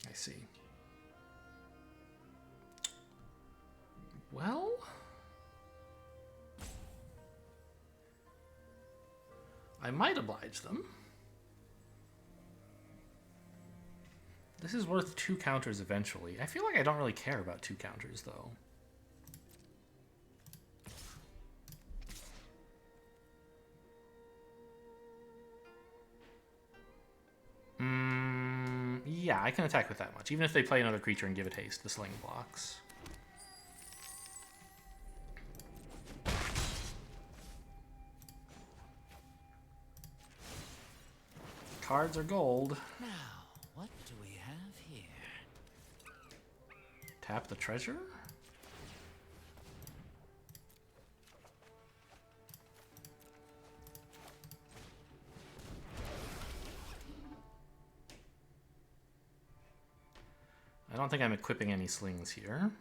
I see. Well... I might oblige them. This is worth 2 counters eventually. I feel like I don't really care about 2 counters, though. Yeah, I can attack with that much. Even if they play another creature and give it haste, the Sling blocks. Cards are gold. Now, what do we have here? Tap the treasure? I don't think I'm equipping any slings here.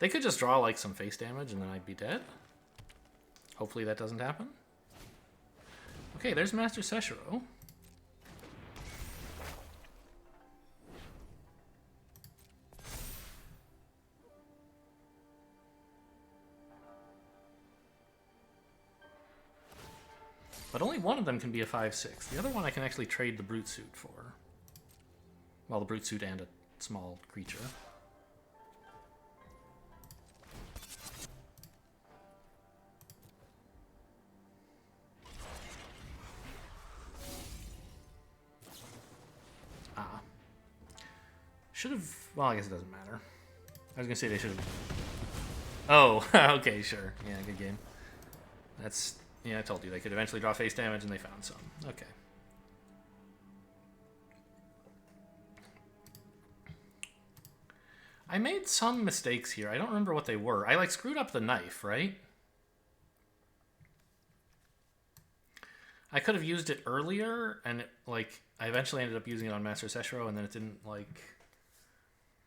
They could just draw like some face damage and then I'd be dead. Hopefully that doesn't happen. Okay, there's Master Seshiro. But only one of them can be a 5/6. The other one I can actually trade the Brute Suit for. Well, the Brute Suit and a small creature. Should have... Well, I guess it doesn't matter. I was going to say they should have... Oh, okay, sure. Yeah, good game. That's... Yeah, I told you. They could eventually draw face damage, and they found some. Okay. I made some mistakes here. I don't remember what they were. I, like, screwed up the knife, right? I could have used it earlier, and, it, like, I eventually ended up using it on Master Seshiro, and then it didn't, like...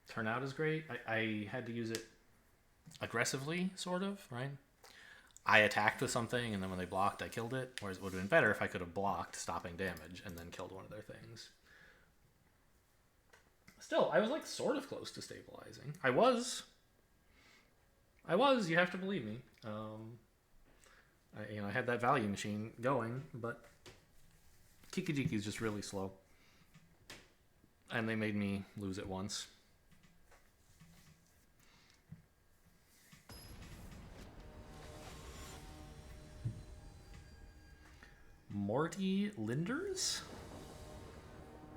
turn out as great. I had to use it aggressively, sort of, right? I attacked with something, and then when they blocked, I killed it. Whereas it would have been better if I could have blocked, stopping damage, and then killed one of their things. Still, I was, like, sort of close to stabilizing. I was. You have to believe me. I had that value machine going, but Kikijiki is just really slow. And they made me lose it once. Morty Linders?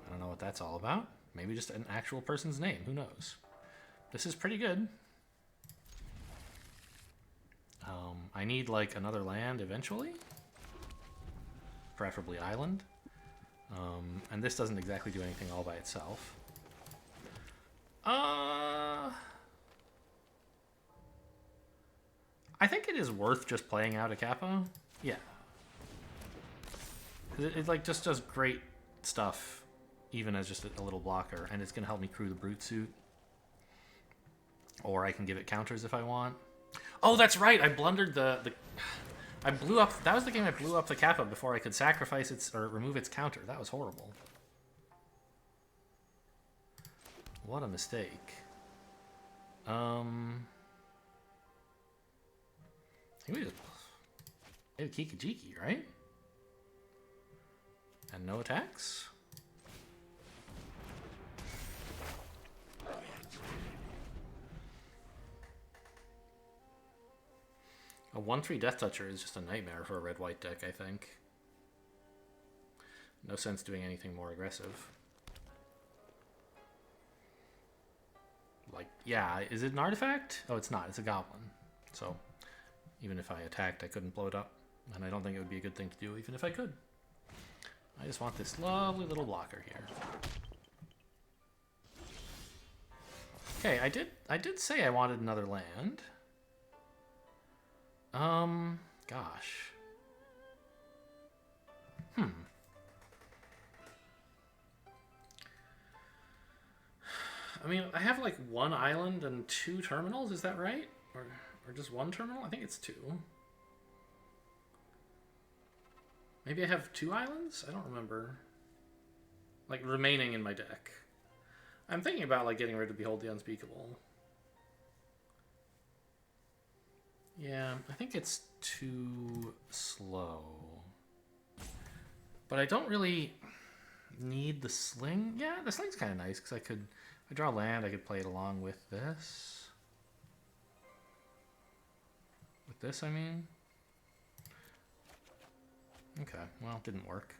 I don't know what that's all about. Maybe just an actual person's name. Who knows? This is pretty good. I need, like, another land eventually. Preferably island. And this doesn't exactly do anything all by itself. I think it is worth just playing out a Kappa. Yeah. It like just does great stuff, even as just a little blocker, and it's gonna help me crew the Brute Suit. Or I can give it counters if I want. Oh, that's right! I blundered I blew up... That was the game I blew up the Kappa before I could sacrifice its... or remove its counter. That was horrible. What a mistake. I think we just... Maybe Kikijiki, right? And no attacks? A 1/3 Death Toucher is just a nightmare for a red-white deck, I think. No sense doing anything more aggressive. Like, yeah, is it an artifact? Oh, it's not. It's a goblin. So, even if I attacked, I couldn't blow it up. And I don't think it would be a good thing to do, even if I could. I just want this lovely little blocker here. Okay, I did say I wanted another land. Gosh. I mean, I have like one island and 2 terminals, is that right? Or just one terminal? I think it's 2. Maybe I have 2 islands? I don't remember. Like, remaining in my deck. I'm thinking about, like, getting rid of Behold the Unspeakable. Yeah, I think it's too slow. But I don't really need the sling. Yeah, the sling's kind of nice, because if I draw land, I could play it along with this. With this, I mean. Okay, well, it didn't work.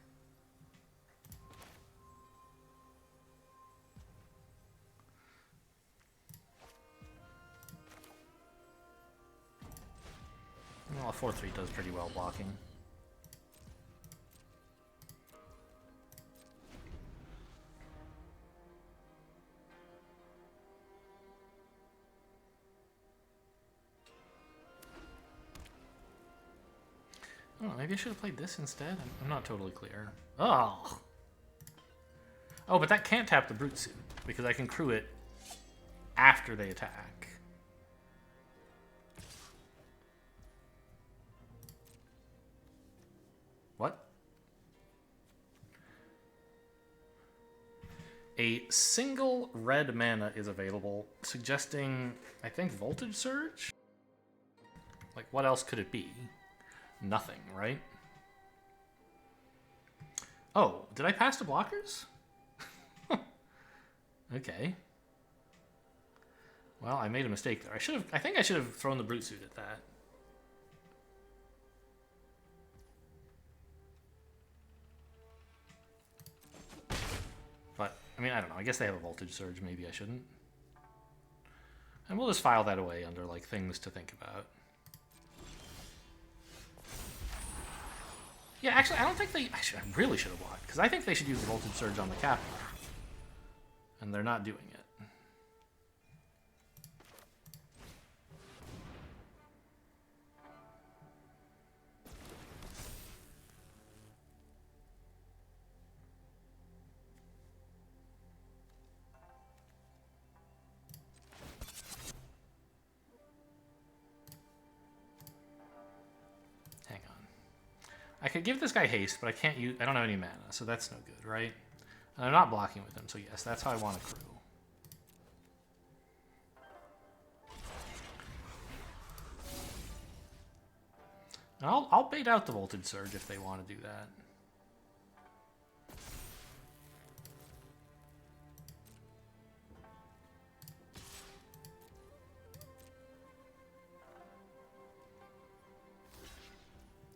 Well, a 4/3 does pretty well blocking. Oh, maybe I should have played this instead. I'm not totally clear. Oh! Oh, but that can't tap the Brute Suit, because I can crew it after they attack. What? A single red mana is available, suggesting, I think, Voltage Surge? Like, what else could it be? Nothing, right? Oh, did I pass to blockers? Okay. Well, I made a mistake there. I think I should have thrown the Brute Suit at that. But, I mean, I don't know. I guess they have a Voltage Surge. Maybe I shouldn't. And we'll just file that away under, like, things to think about. Yeah, actually, I don't think they... I really should have blocked, because I think they should use the Voltage Surge on the Kappa. And they're not doing it. Hang on. I could give this guy haste, but I can't use... I don't have any mana, so that's no good, right? And I'm not blocking with him, so yes, that's how I want to crew. And I'll bait out the Voltage Surge if they want to do that.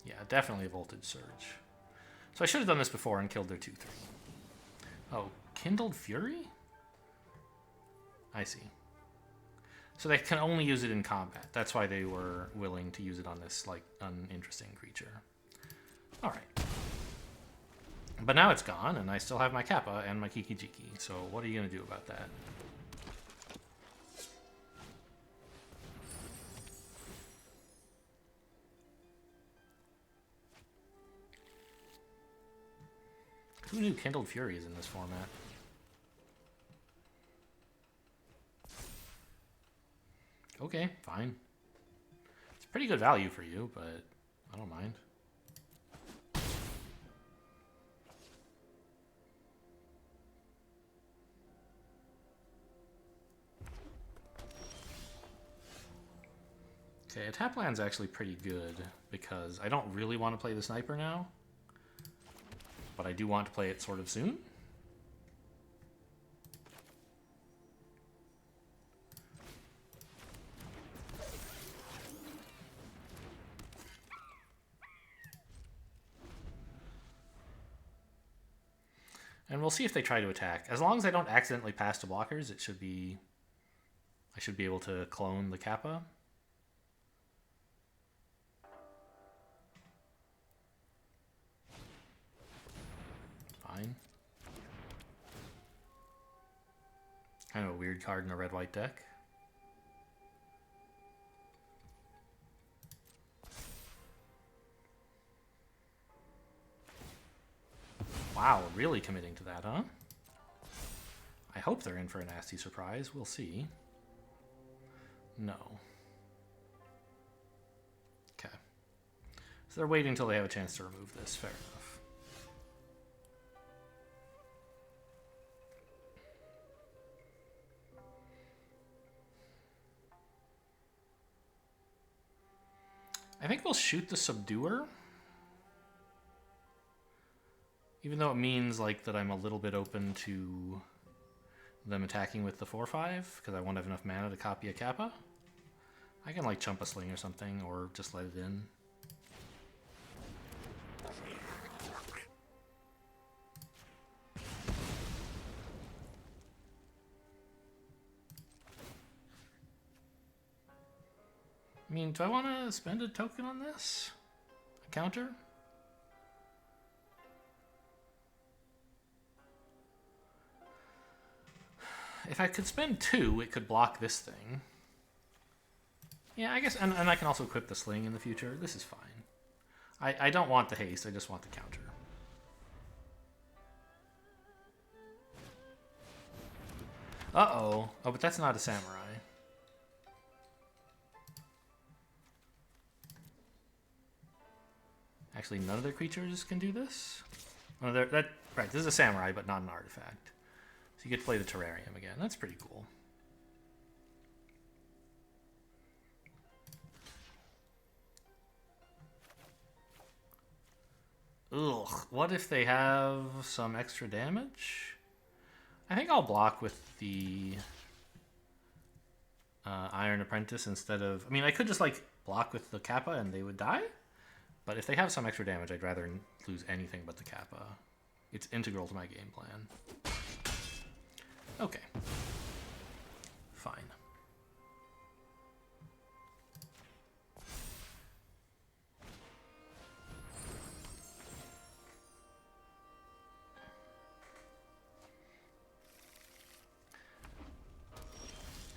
Yeah, definitely a Voltage Surge. So I should have done this before and killed their 2/3. Oh, Kindled Fury? I see. So they can only use it in combat. That's why they were willing to use it on this, like, uninteresting creature. Alright. But now it's gone, and I still have my Kappa and my Kiki Jiki. So what are you going to do about that? Who knew Kindled Fury is in this format? Okay, fine. It's pretty good value for you, but I don't mind. Okay, a tap land's actually pretty good because I don't really want to play the sniper now, but I do want to play it sort of soon. And we'll see if they try to attack. As long as I don't accidentally pass to blockers, it should be... I should be able to clone the Kappa. Fine. Kind of a weird card in a red-white deck. Wow, really committing to that, huh? I hope they're in for a nasty surprise. We'll see. No. Okay. So they're waiting until they have a chance to remove this. Fair enough. I think we'll shoot the Subduer. Even though it means like that I'm a little bit open to them attacking with the 4/5, because I won't have enough mana to copy a Kappa. I can like chump a Sling or something, or just let it in. I mean, do I want to spend a token on this? A counter? If I could spend 2, it could block this thing. Yeah, I guess, and I can also equip the Sling in the future. This is fine. I don't want the haste, I just want the counter. Uh-oh. Oh, but that's not a Samurai. Actually, none of their creatures can do this. Oh, right, this is a samurai, but not an artifact. So you get to play the terrarium again. That's pretty cool. Ugh, what if they have some extra damage? I think I'll block with the Iron Apprentice instead of... I mean, I could just, like, block with the Kappa and they would die. But if they have some extra damage, I'd rather lose anything but the Kappa. It's integral to my game plan. Okay. Fine.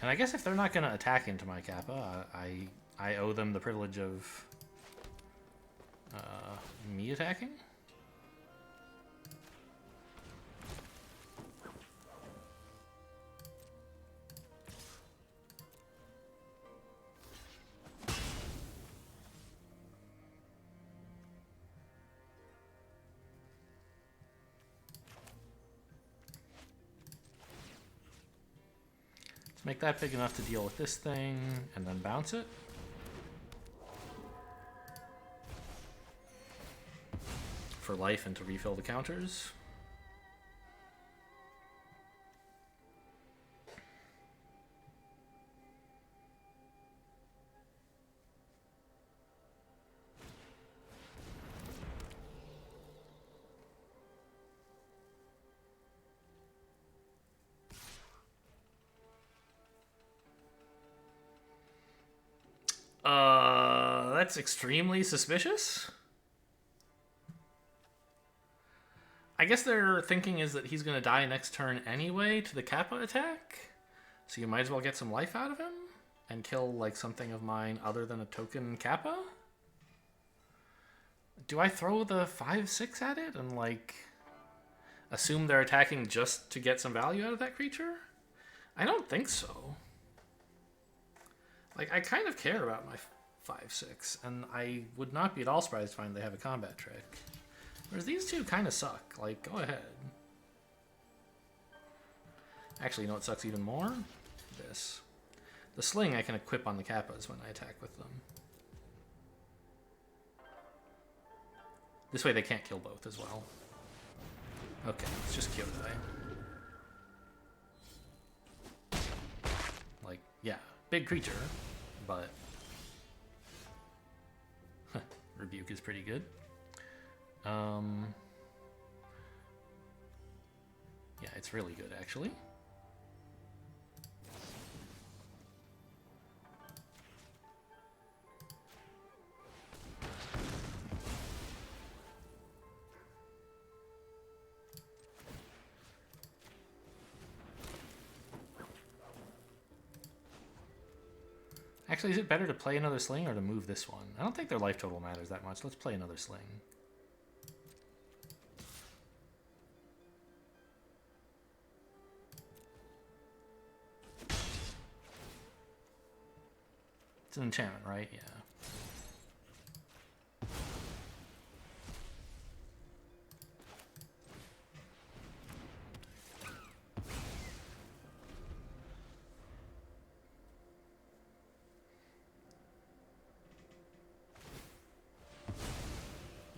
And I guess if they're not going to attack into my Kappa, I owe them the privilege of me attacking? Let's make that big enough to deal with this thing, and then bounce it. For life and to refill the counters. That's extremely suspicious. I guess their thinking is that he's going to die next turn anyway to the Kappa attack. So you might as well get some life out of him and kill like something of mine other than a token Kappa. Do I throw the 5/6 at it and like assume they're attacking just to get some value out of that creature? I don't think so. Like, I kind of care about my 5/6, and I would not be at all surprised to find they have a combat trick. Whereas these two kind of suck. Like, go ahead. Actually, you know what sucks even more? This. The sling I can equip on the Kappas when I attack with them. This way they can't kill both as well. Okay, it's just Kyodai. Like, yeah, big creature, but... Rebuke is pretty good. Yeah, it's really good, actually. Actually, is it better to play another sling or to move this one? I don't think their life total matters that much. Let's play another sling. It's an enchantment, right? Yeah.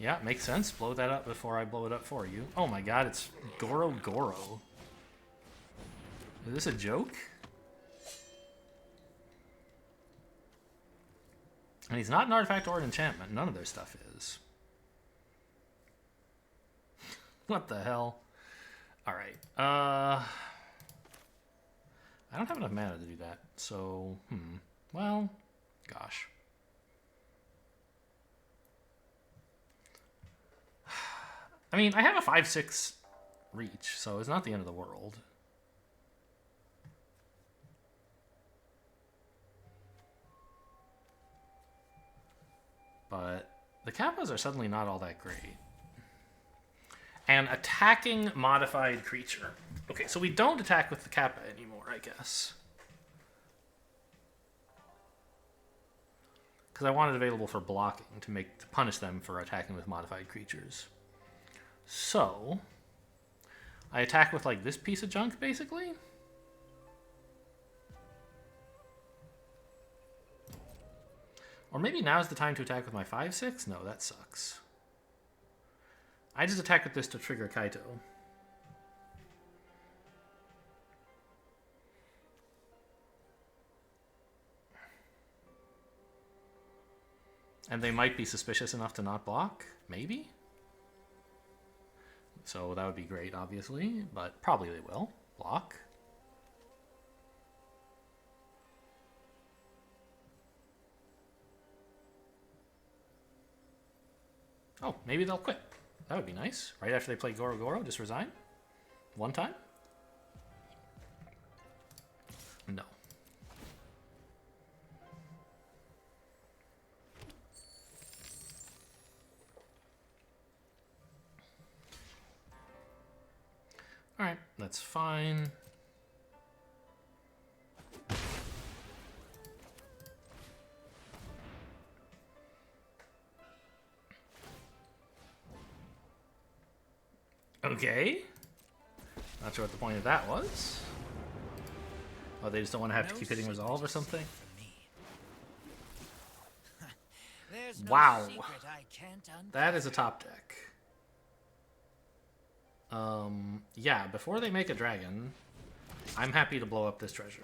Yeah, makes sense. Blow that up before I blow it up for you. Oh my god, it's Goro Goro. Is this a joke? And he's not an artifact or an enchantment. None of their stuff is. What the hell? Alright. I don't have enough mana to do that. So, well, gosh. I mean, I have a 5/6 reach, so it's not the end of the world. But the Kappas are suddenly not all that great. And attacking modified creature. Okay, so we don't attack with the Kappa anymore, I guess. Because I want it available for blocking to punish them for attacking with modified creatures. So I attack with like this piece of junk basically. Or maybe now's the time to attack with my 5/6? No, that sucks. I just attack with this to trigger Kaito. And they might be suspicious enough to not block? Maybe? So that would be great, obviously, but probably they will block. Oh, maybe they'll quit. That would be nice. Right after they play Goro Goro, just resign? One time? No. Alright, that's fine. Okay. Not sure what the point of that was. Oh, they just don't want to have to keep hitting resolve or something? Wow. That is a top deck. Yeah, before they make a dragon, I'm happy to blow up this treasure.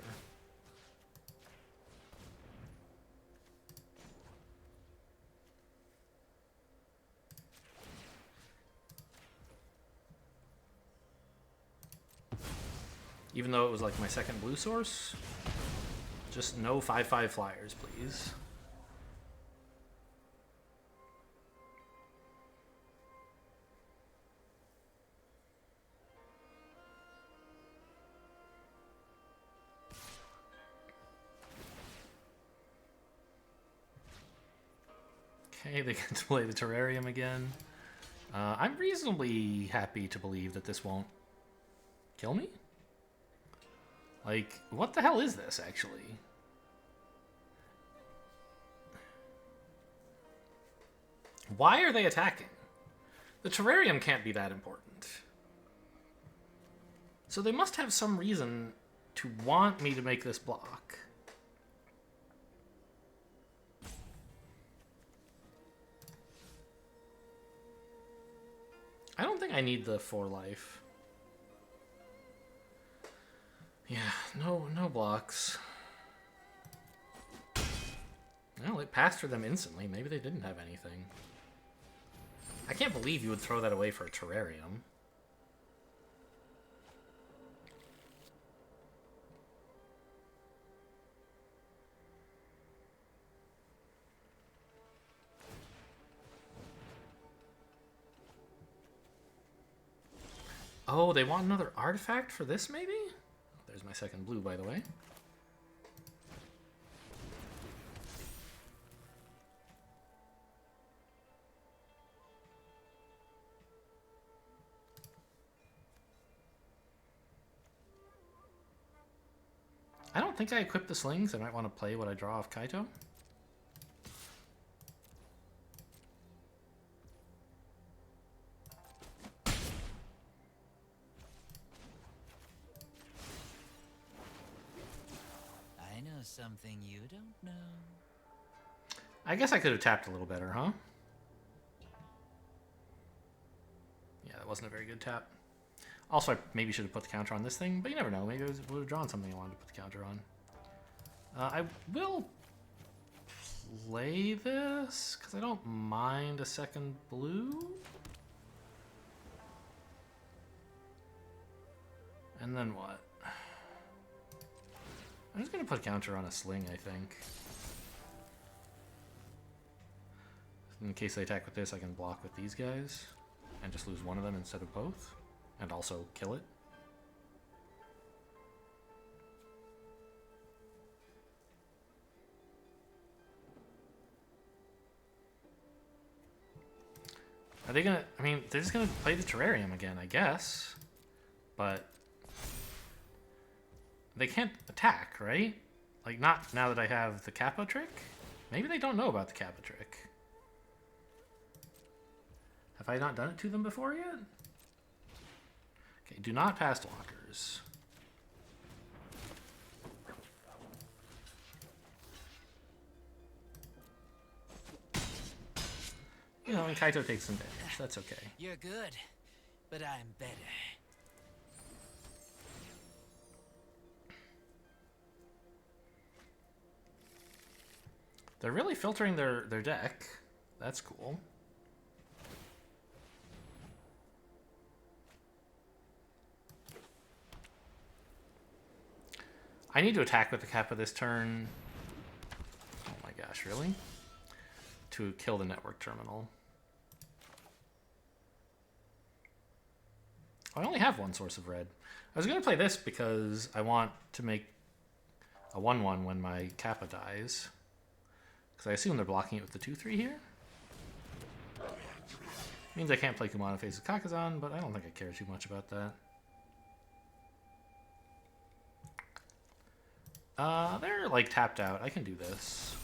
Even though it was like my second blue source. Just no 5/5 flyers, please. Okay, they get to play the terrarium again. I'm reasonably happy to believe that this won't kill me. Like, what the hell is this, actually? Why are they attacking? The terrarium can't be that important. So they must have some reason to want me to make this block. I don't think I need the 4 life. Yeah, no blocks. Well, it passed for them instantly. Maybe they didn't have anything. I can't believe you would throw that away for a terrarium. Oh, they want another artifact for this, maybe? There's my second blue, by the way. I don't think I equipped the slings. I might want to play what I draw off Kaito. I know something you don't know. I guess I could have tapped a little better, huh? Yeah, that wasn't a very good tap. Also, I maybe should have put the counter on this thing, but you never know. Maybe I would have drawn something I wanted to put the counter on. I will play this, because I don't mind a second blue. And then what? I'm just going to put a counter on a sling, I think. In case they attack with this, I can block with these guys and just lose one of them instead of both, and also kill it. Are they gonna, I mean, they're just gonna play the terrarium again, I guess. But they can't attack, right? Like, not now that I have the Kappa trick? Maybe they don't know about the Kappa trick. Have I not done it to them before yet? Okay, do not pass lockers. You know, and Kaito takes some damage. That's okay. You're good, but I'm better. They're really filtering their deck. That's cool. I need to attack with the Kappa this turn. Oh my gosh, really? To kill the network terminal. I only have one source of red. I was going to play this because I want to make a 1-1 when my Kappa dies. Because I assume they're blocking it with the 2-3 here. Means I can't play Kumano Faces Kakazan, but I don't think I care too much about that. They're like tapped out. I can do this.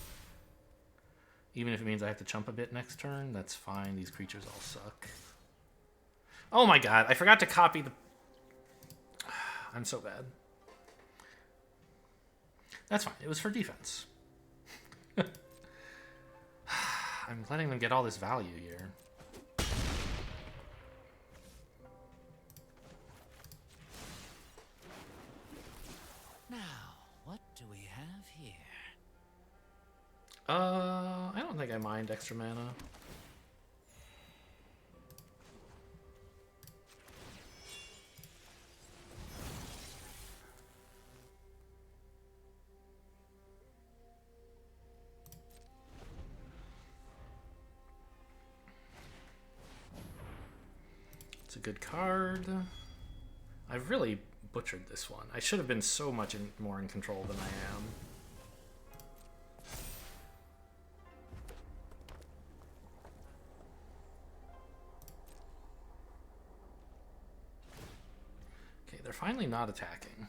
Even if it means I have to chump a bit next turn, that's fine. These creatures all suck. Oh my god, I forgot to copy the... I'm so bad. That's fine. It was for defense. I'm letting them get all this value here. Now, what do we have here? I don't think I mind extra mana. It's a good card. I've really butchered this one. I should have been so much more in control than I am. Okay, they're finally not attacking.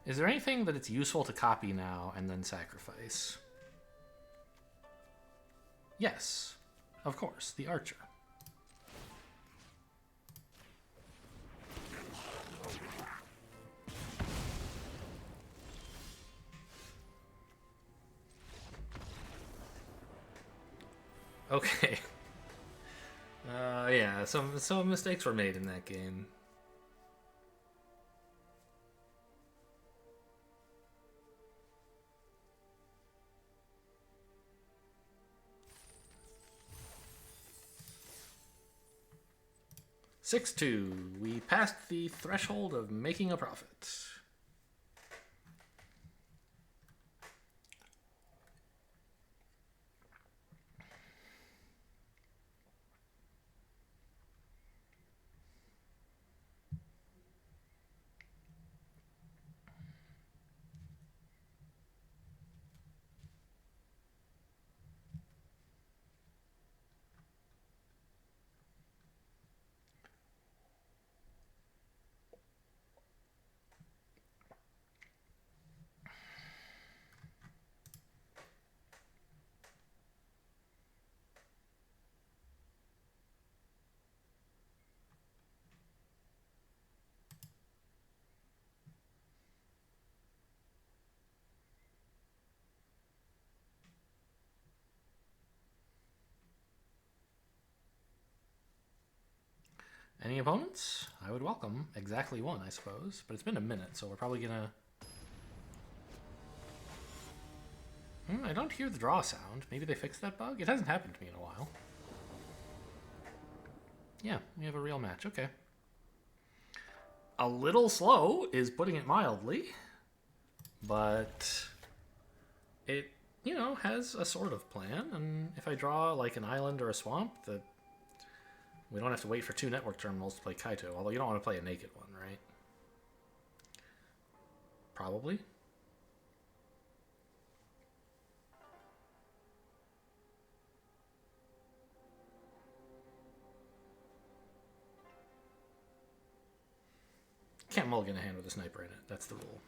Is there anything that it's useful to copy now and then sacrifice? Yes, of course, the archer. Okay. Yeah, some mistakes were made in that game. Six two. We passed the threshold of making a profit. Any opponents? I would welcome exactly one, I suppose. But it's been a minute, so we're probably gonna... I don't hear the draw sound. Maybe they fixed that bug? It hasn't happened to me in a while. Yeah, we have a real match. Okay. A little slow is putting it mildly. But it, you know, has a sort of plan. And if I draw like an island or a swamp, that we don't have to wait for two network terminals to play Kaito. Although you don't want to play a naked one, right? Probably. Can't mulligan a hand with a sniper in it. That's the rule.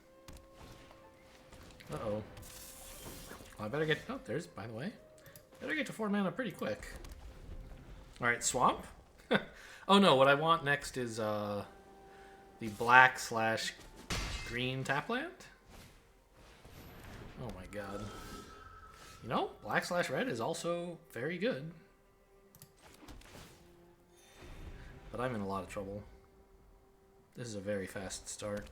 Uh-oh. Well, I better get... Oh, there's, by the way. Better get to 4 mana pretty quick. Alright, swamp? Oh no, what I want next is the black/green tapland. Oh my god. You know, black/red is also very good. But I'm in a lot of trouble. This is a very fast start.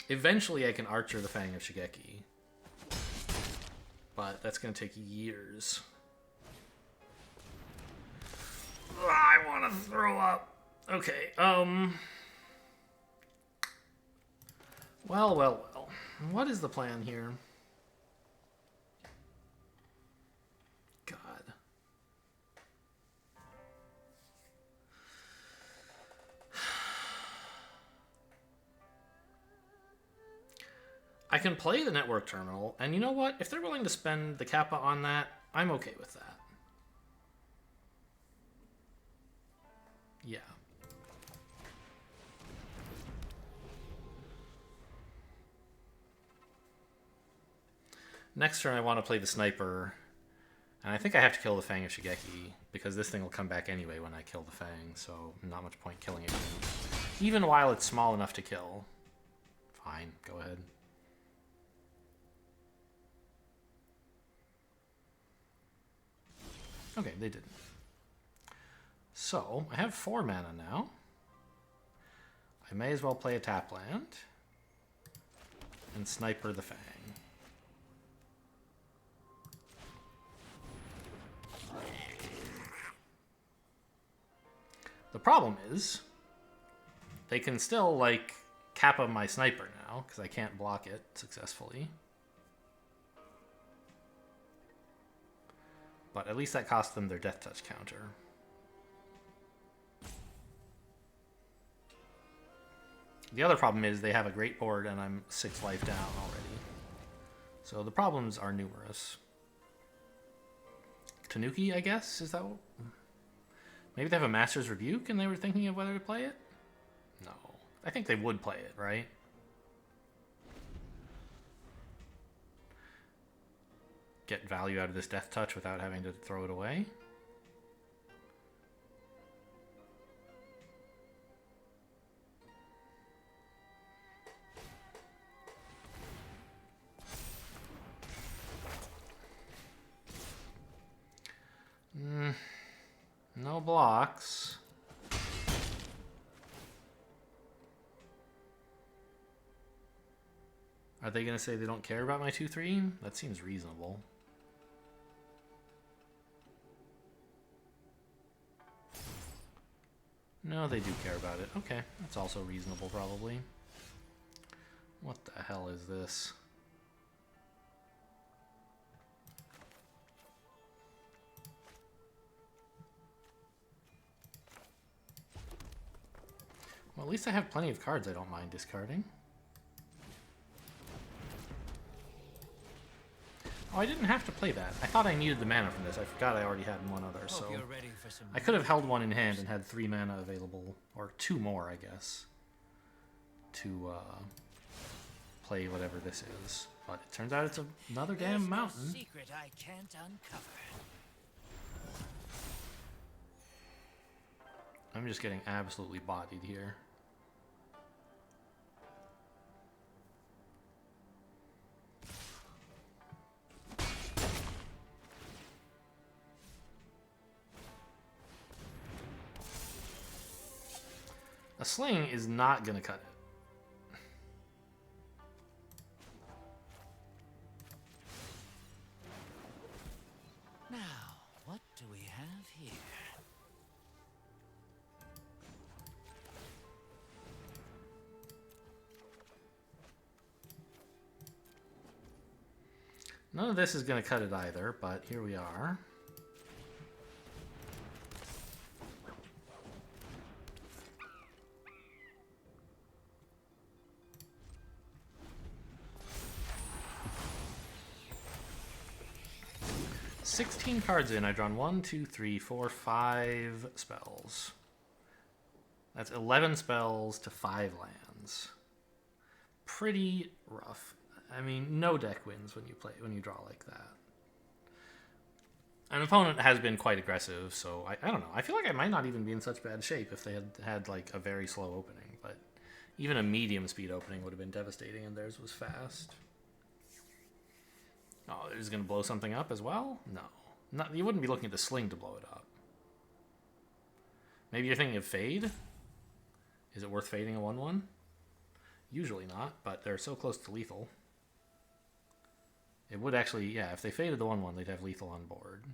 Eventually I can Archer the Fang of Shigeki. But that's going to take years. Ugh, I want to throw up. Okay, Well. What is the plan here? God. I can play the network terminal, and you know what? If they're willing to spend the Kappa on that, I'm okay with that. Yeah. Next turn I want to play the sniper, and I think I have to kill the Fang of Shigeki, because this thing will come back anyway when I kill the Fang, so not much point killing it even while it's small enough to kill. Fine, go ahead. Okay, they didn't. So, I have 4 mana now. I may as well play a tap land and sniper the Fang. The problem is, they can still, like, Kappa my sniper now, because I can't block it successfully. But at least that cost them their Death Touch counter. The other problem is they have a great board and I'm 6 life down already. So the problems are numerous. Tanuki, I guess? Is that what... Maybe they have a Master's Rebuke and they were thinking of whether to play it? No. I think they would play it, right? Get value out of this Death Touch without having to throw it away. No blocks. Are they going to say they don't care about my 2/3? That seems reasonable. No, they do care about it. Okay, that's also reasonable, probably. What the hell is this? Well, at least I have plenty of cards I don't mind discarding. Oh, I didn't have to play that. I thought I needed the mana from this. I forgot I already had one other, so... I could have held one in hand and had 3 mana available, or 2 more, I guess, to play whatever this is. But it turns out it's another damn mountain. Secret I can't uncover. I'm just getting absolutely bodied here. A sling is not going to cut it. Now, what do we have here? None of this is going to cut it either, but here we are. 16 cards in. I've drawn 1, 2, 3, 4, 5 spells. That's 11 spells to 5 lands. Pretty rough. I mean, no deck wins when you draw like that. An opponent has been quite aggressive, so I don't know. I feel like I might not even be in such bad shape if they had like a very slow opening, but even a medium speed opening would have been devastating, and theirs was fast. Oh, is it going to blow something up as well? No. You wouldn't be looking at the sling to blow it up. Maybe you're thinking of fade? Is it worth fading a 1/1? Usually not, but they're so close to lethal. It would actually, yeah, if they faded the 1/1, they'd have lethal on board.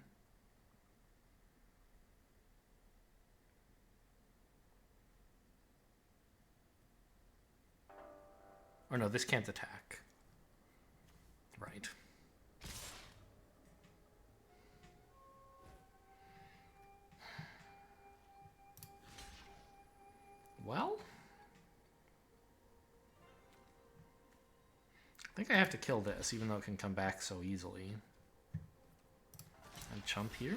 Or no, this can't attack. Right. Well, I think I have to kill this, even though it can come back so easily. And chump here.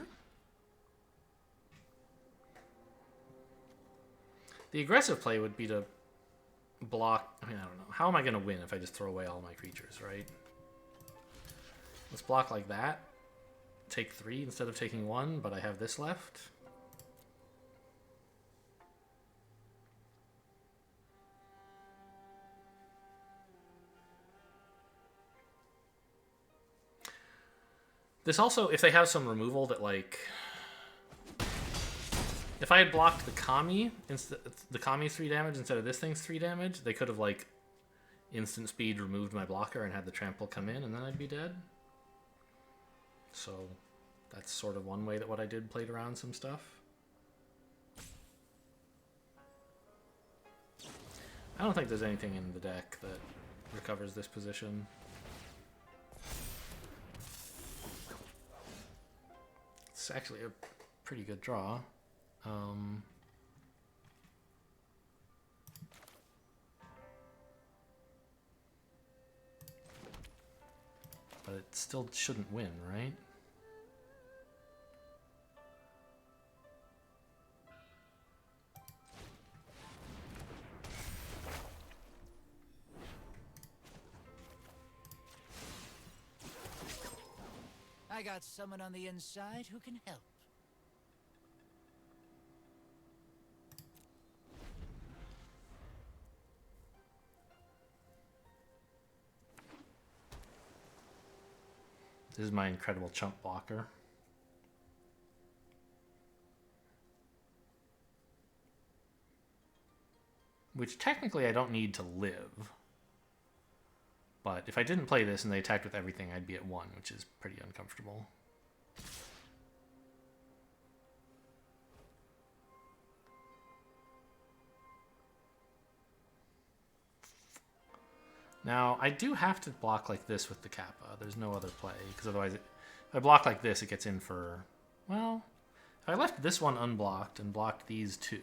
The aggressive play would be to block. I mean, I don't know. How am I going to win if I just throw away all my creatures, right? Let's block like that. Take 3 instead of taking 1, but I have this left. This also, if they have some removal that, like... If I had blocked the Kami, the Kami's 3 damage instead of this thing's 3 damage, they could have, like, instant speed removed my blocker and had the trample come in, and then I'd be dead. So, that's sort of one way that what I did played around some stuff. I don't think there's anything in the deck that recovers this position. It's actually a pretty good draw. But it still shouldn't win, right? I got someone on the inside who can help. This is my incredible chump blocker. Which technically I don't need to live. But if I didn't play this and they attacked with everything, I'd be at 1, which is pretty uncomfortable. Now, I do have to block like this with the Kappa. There's no other play, because otherwise, if I block like this, it gets in for... Well, if I left this one unblocked and blocked these 2,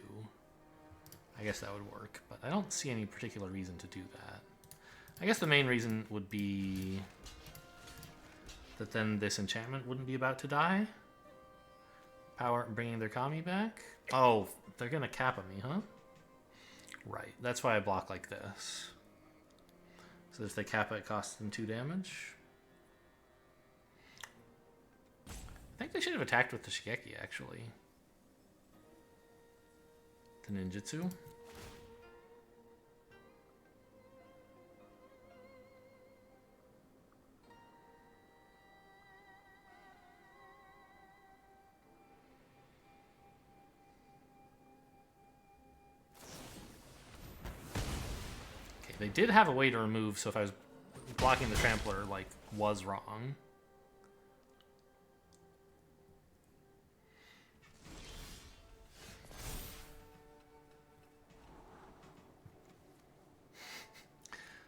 I guess that would work. But I don't see any particular reason to do that. I guess the main reason would be that then this enchantment wouldn't be about to die. Power bringing their Kami back. Oh, they're going to Kappa me, huh? Right, that's why I block like this. So if they Kappa, it costs them 2 damage. I think they should have attacked with the Shigeki, actually. The ninjutsu. They did have a way to remove, so if I was blocking the Trampler, like, was wrong.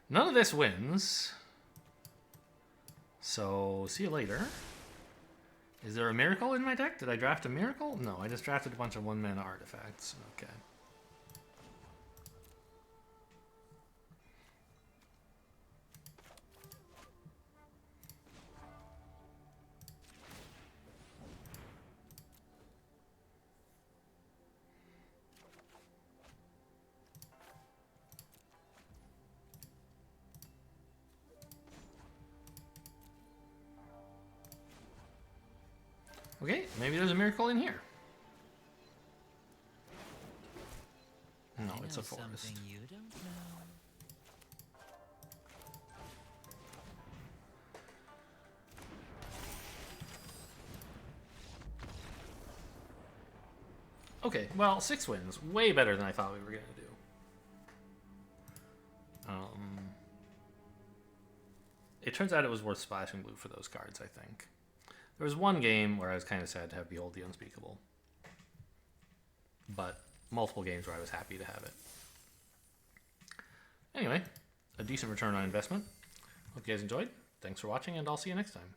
None of this wins. So, see you later. Is there a miracle in my deck? Did I draft a miracle? No, I just drafted a bunch of 1-mana artifacts. Okay. Okay, maybe there's a miracle in here. No, I it's a know forest. something you don't know. Okay, well, 6 wins. Way better than I thought we were going to do. It turns out it was worth splashing blue for those cards, I think. There was one game where I was kind of sad to have Behold the Unspeakable. But multiple games where I was happy to have it. Anyway, a decent return on investment. Hope you guys enjoyed. Thanks for watching, and I'll see you next time.